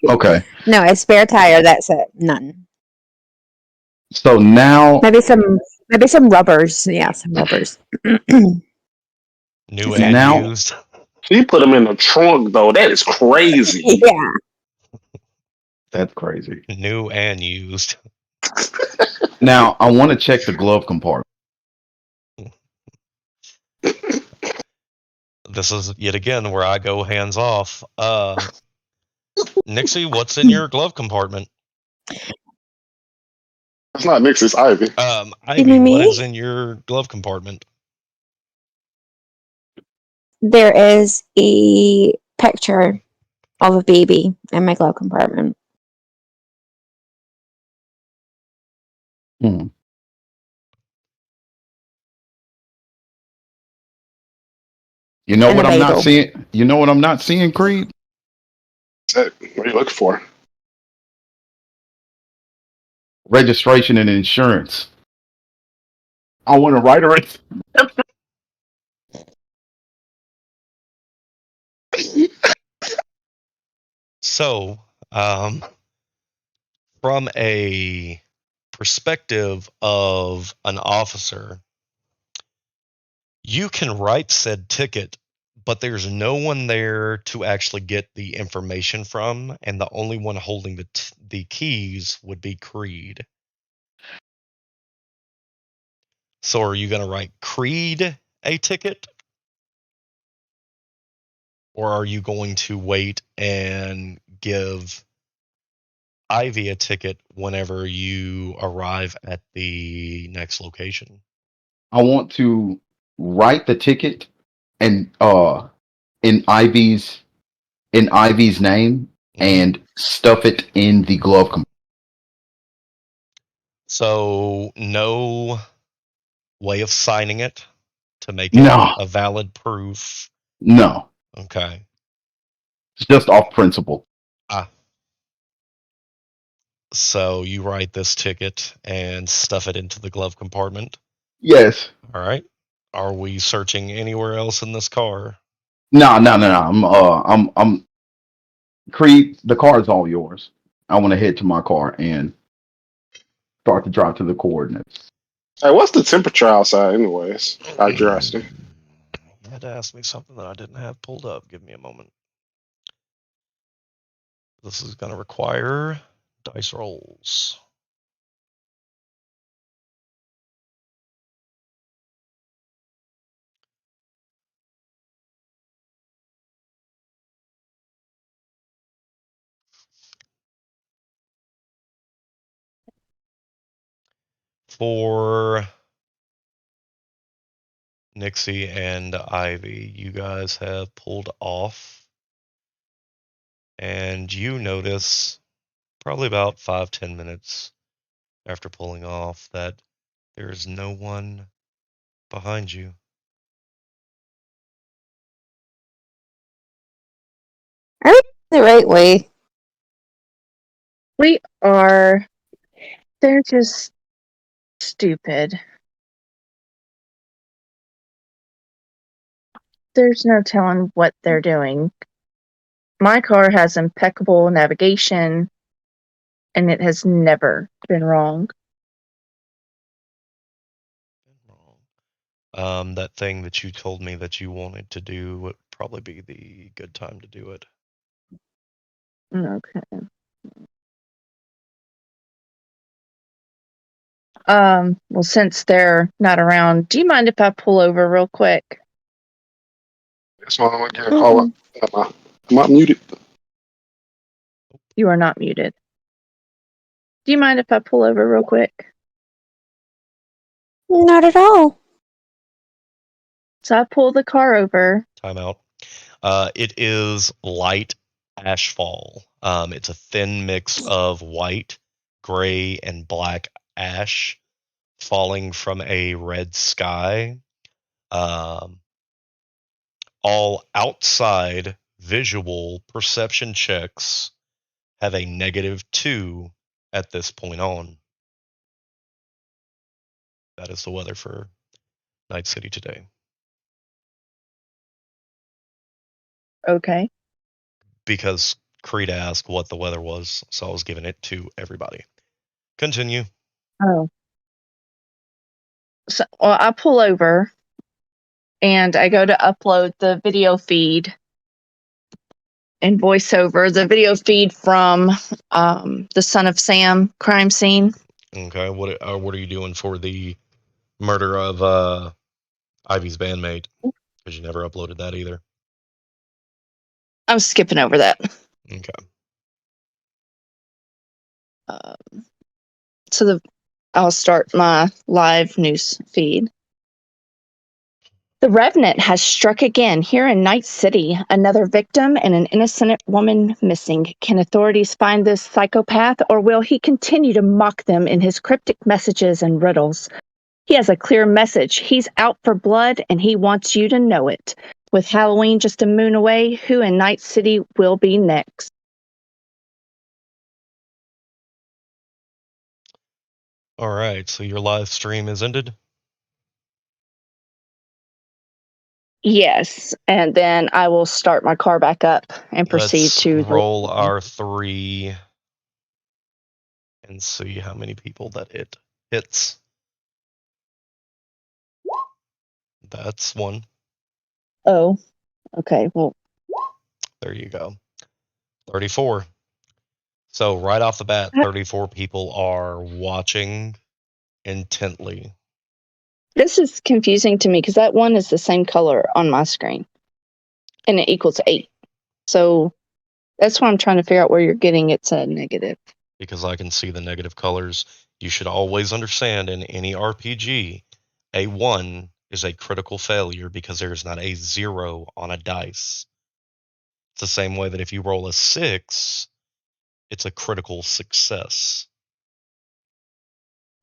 Okay. No, a spare tire, that's it. None. So now, Maybe some rubbers. Yeah, some rubbers. New Just and now- used. She put him in the trunk though. That is crazy. Yeah. that's crazy. New and used. Now I want to check the glove compartment. This is yet again where I go hands off. Nixie, what's in your glove compartment? It's not Nix, it's Ivy. Ivy, mean what me? is in your glove compartment? There is a picture of a baby in my glove compartment. Hmm. You know And what a I'm not Bible. seeing? You know what I'm not seeing, Creed? What are you looking for? Registration and insurance. I want to write her. So, from a perspective of an officer, you can write said ticket, but there's no one there to actually get the information from, and the only one holding the keys would be Creed. So, are you going to write Creed a ticket? Or are you going to wait and give Ivy a ticket whenever you arrive at the next location? I want to write the ticket and in Ivy's name and stuff it in the glove compartment. So, no way of signing it to make it No, a valid proof. no, Okay. it's just off principle. So, you write this ticket and stuff it into the glove compartment. Yes. All right. Are we searching anywhere else in this car? No. I'm Creed. The car is all yours. I want to head to my car and start to drive to the coordinates. Hey, what's the temperature outside, anyways? Out of curiosity. You had to ask me something that I didn't have pulled up. Give me a moment. This is going to require dice rolls. For Nixie and Ivy, you guys have pulled off, and you notice probably about 5-10 minutes after pulling off that there's no one behind you. Are we the right way? We are. They're just stupid. There's no telling what they're doing. My car has impeccable navigation, and it has never been wrong. That thing that you told me that you wanted to do would probably be the good time to do it. Okay. Well, since they're not around, do you mind if I pull over real quick? That's why I'm getting a call. I'm not muted. You are not muted. Do you mind if I pull over real quick? Not at all. So I pull the car over. Timeout. It is light ashfall. It's a thin mix of white, gray, and black ash falling from a red sky. All outside visual perception checks have a -2 at this point on. That is the weather for Night City today. Okay. Because Creed asked what the weather was, so I was giving it to everybody. Continue. Oh. So, well, I pull over and I go to upload the video feed and voiceover the video feed from the Son of Sam crime scene. Okay, what are you doing for the murder of Ivy's bandmate? Because you never uploaded that either. I'm skipping over that. Okay. So I'll start my live news feed. The Revenant has struck again here in Night City. Another victim and an innocent woman missing. Can authorities find this psychopath, or will he continue to mock them in his cryptic messages and riddles? He has a clear message. He's out for blood, and he wants you to know it. With Halloween just a moon away, who in Night City will be next? All right, so your live stream is ended? Yes, and then I will start my car back up and proceed Let's to roll our 3 and see how many people that it hits. That's 1. Oh, okay. Well, There you go. 34. So right off the bat, 34 people are watching intently. this is confusing to me because that one is the same color on my screen, and it equals 8. So that's why I'm trying to figure out where you're getting it's a negative. Because I can see the negative colors. You should always understand in any RPG, a 1 is a critical failure because there is not a 0 on a dice. It's the same way that if you roll a 6, it's a critical success.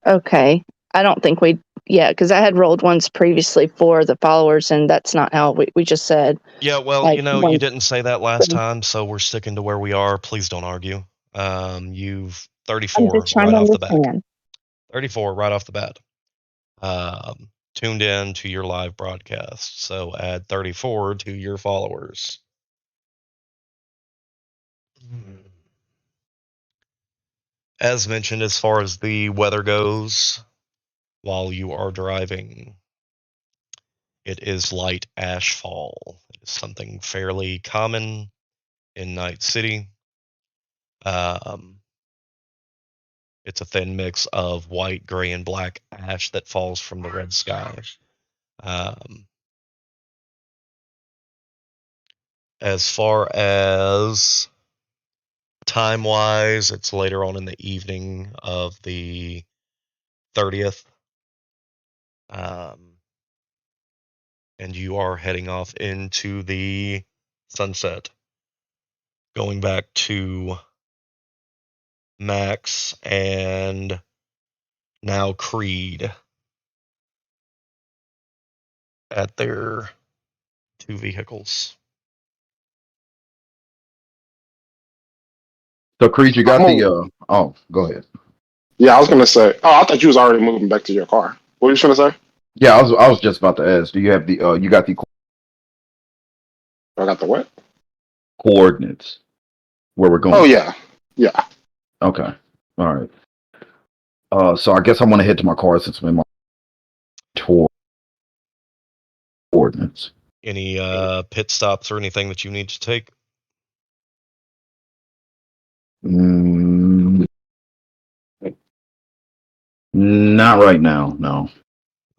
Okay. I don't think because I had rolled ones previously for the followers, and that's not how we just said. Yeah, well, Like, you didn't say that last time, so we're sticking to where we are. Please don't argue. You've 34 I'm just trying right to off the bat. understand. 34 right off the bat. Tuned in to your live broadcast. So add 34 to your followers. As mentioned, as far as the weather goes, while you are driving, it is light ashfall. It is something fairly common in Night City. It's a thin mix of white, gray, and black ash that falls from the red sky. As far as time-wise, it's later on in the evening of the 30th. And you are heading off into the sunset. Going back to Max and now Creed at their 2 vehicles. So, Creed, you got I'm the. Oh, go ahead. Yeah, I was gonna say. Oh, I thought you was already moving back to your car. What were you trying to say? Yeah, I was just about to ask. Do you have the? You got the I got the what? coordinates where we're going? Oh yeah, yeah. Okay. All right. So I guess I want to head to my car since I'm in my tour coordinates. Any pit stops or anything that you need to take? Mm, Not right now, no.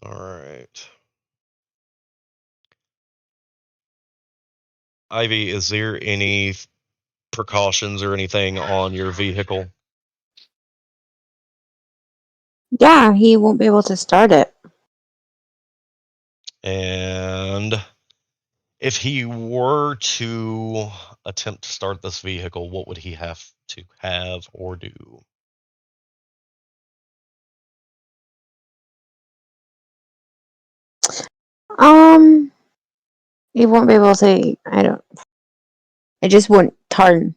All right. Ivy, is there any precautions or anything on your vehicle? Yeah, he won't be able to start it. And if he were to attempt to start this vehicle, what would he have to have or do? He won't be able to. It just won't turn.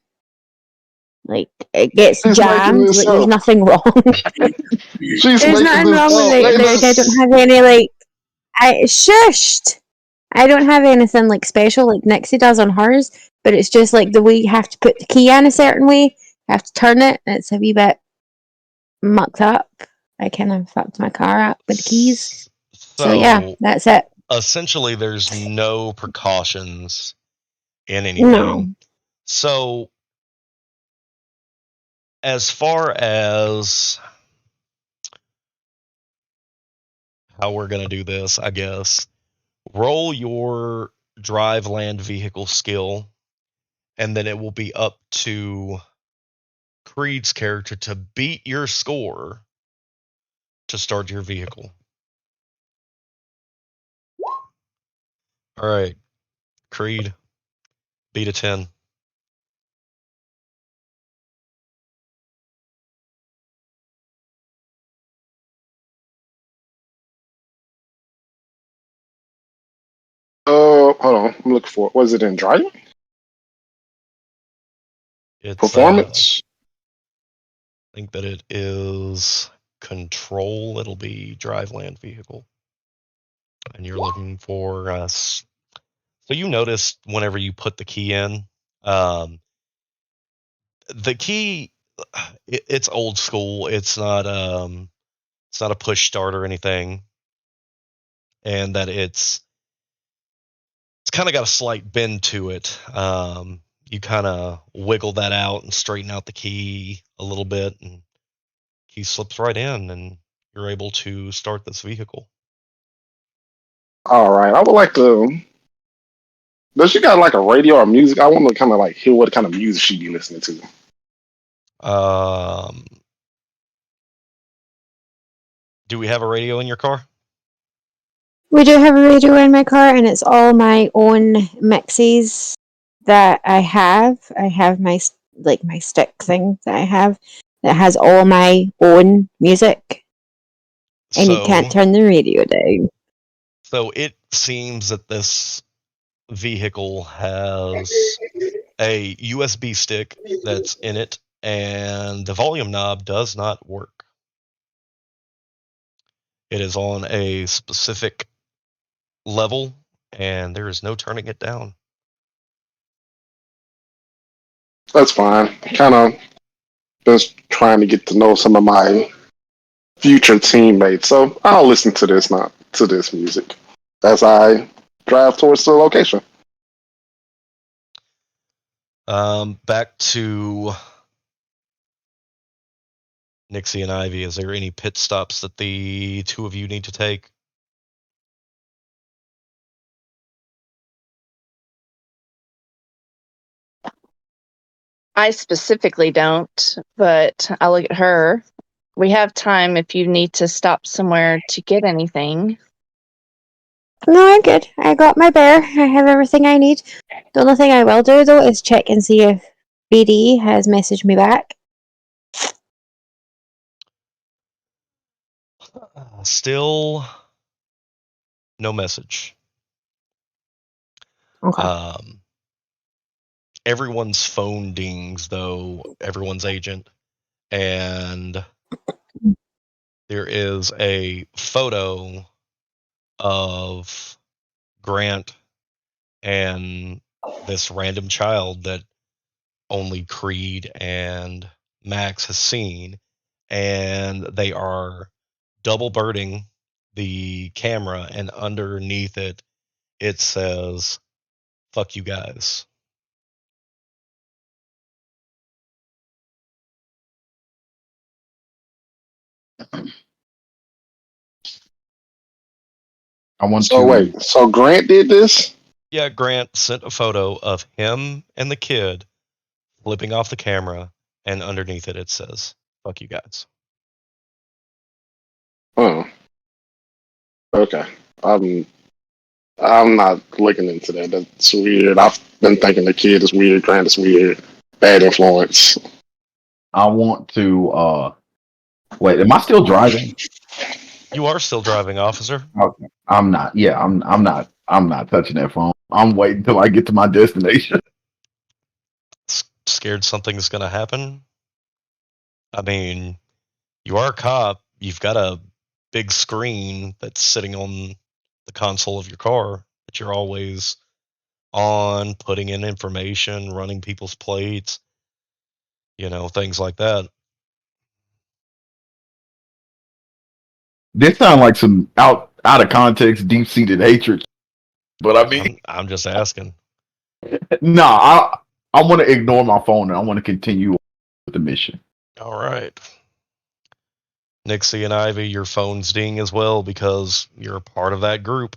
Like it gets She's making jammed. this Like there's up. nothing wrong. She's There's making nothing this wrong with up. it. Let Like I don't us. have any like. I shushed. I don't have anything like special like Nixie does on hers, but it's just like the way you have to put the key in a certain way. You have to turn it, and it's a wee bit mucked up. I kind of fucked my car up with the keys. So yeah, So that's it. essentially, there's no precautions in No. anything. So, as far as how we're going to do this, I guess, roll your drive land vehicle skill, and then it will be up to Creed's character to beat your score to start your vehicle. All right, Creed, beat a 10. Hold on. I'm looking for. Was it in driving? It's Performance? I think that it is control. It'll be drive land vehicle, and you're looking for us. So you notice whenever you put the key in, um, the key, it's old school. It's not a push start or anything, and that it's kind of got a slight bend to it. You kind of wiggle that out and straighten out the key a little bit, and key slips right in, and you're able to start this vehicle. All right. I would like to. Does she got like a radio or music? I want to kind of like hear what kind of music she be listening to. Um, do we have a radio in your car? We do have a radio in my car, and it's all my own mixes that I have. I have my my stick thing that I have that has all my own music, and you can't So, turn the radio down. so it seems that this vehicle has a USB stick that's in it, and the volume knob does not work. It is on a specific level, and there is no turning it down. That's fine. Kind of just trying to get to know some of my future teammates. So I'll listen to this, not to this music, as I drive towards the location. Back to Nixie and Ivy. Is there any pit stops that the two of you need to take? I specifically don't, but I look at her. We have time if you need to stop somewhere to get anything. No, I'm good. I got my bear. I have everything I need. The only thing I will do though is check and see if BD has messaged me back. Still no message. Okay. Everyone's phone dings, though, everyone's agent, and there is a photo of Grant and this random child that only Creed and Max has seen, and they are double birding the camera, and underneath it, it says, "Fuck you guys." I want So to. wait, so Grant did this? Yeah, Grant sent a photo of him and the kid flipping off the camera, and underneath it says, "Fuck you guys." Oh, okay. I'm not looking into that. That's weird. I've been thinking the kid is weird, Grant is weird, bad influence. I want to. Wait, am I still driving? You are still driving, officer. Okay. I'm not. Yeah, I'm not. I'm not touching that phone. I'm waiting till I get to my destination. Scared something's gonna happen? I mean, you are a cop. You've got a big screen that's sitting on the console of your car that you're always on, putting in information, running people's plates, things like that. This sounds like some out of context, deep seated hatred. But I mean, I'm just asking. no, I want to ignore my phone and I want to continue with the mission. All right. Nixie and Ivy, your phone's ding as well because you're a part of that group.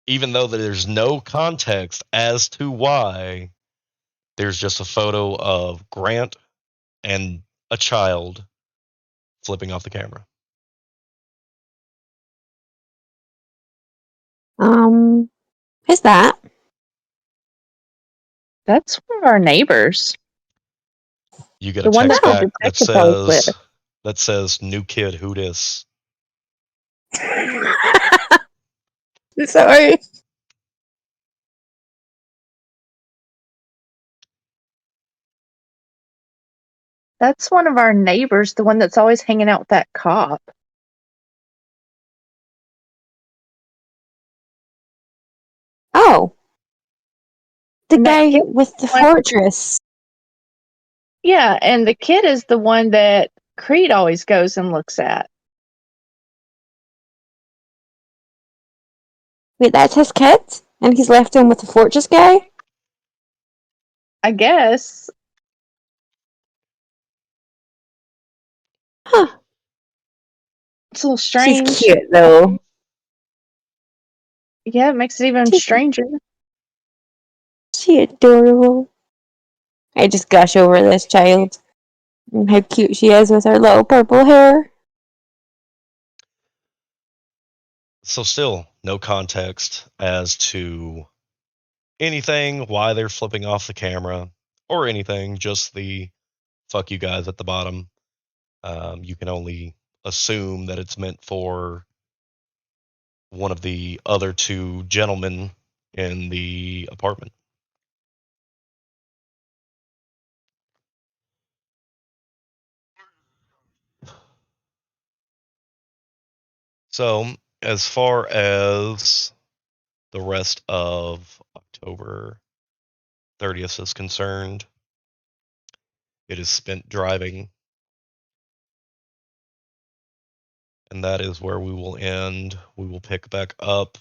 Even though there's no context as to why, there's just a photo of Grant and a child flipping off the camera. Who's that? That's one of our neighbors. You get The a one text that the back that detective was says "New kid, who dis?" Sorry. That's one of our neighbors, the one that's always hanging out with that cop. Oh. The And that guy kid- with the fortress. Yeah, and the kid is the one that Creed always goes and looks at. Wait, that's his kid? And he's left him with the fortress guy? I guess. Huh. It's a little strange. She's cute, though. Yeah, it makes it even She's- stranger. She adorable. I just gush over this child. And how cute she is with her little purple hair. So still no context as to anything, why they're flipping off the camera, or anything, just the "fuck you guys" at the bottom. You can only assume that it's meant for one of the other two gentlemen in the apartment. So, as far as the rest of October 30th is concerned, it is spent driving. And that is where we will end. We will pick back up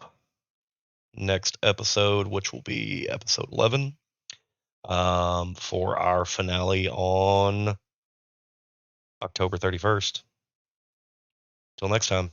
next episode, which will be episode 11, for our finale on October 31st. Till next time.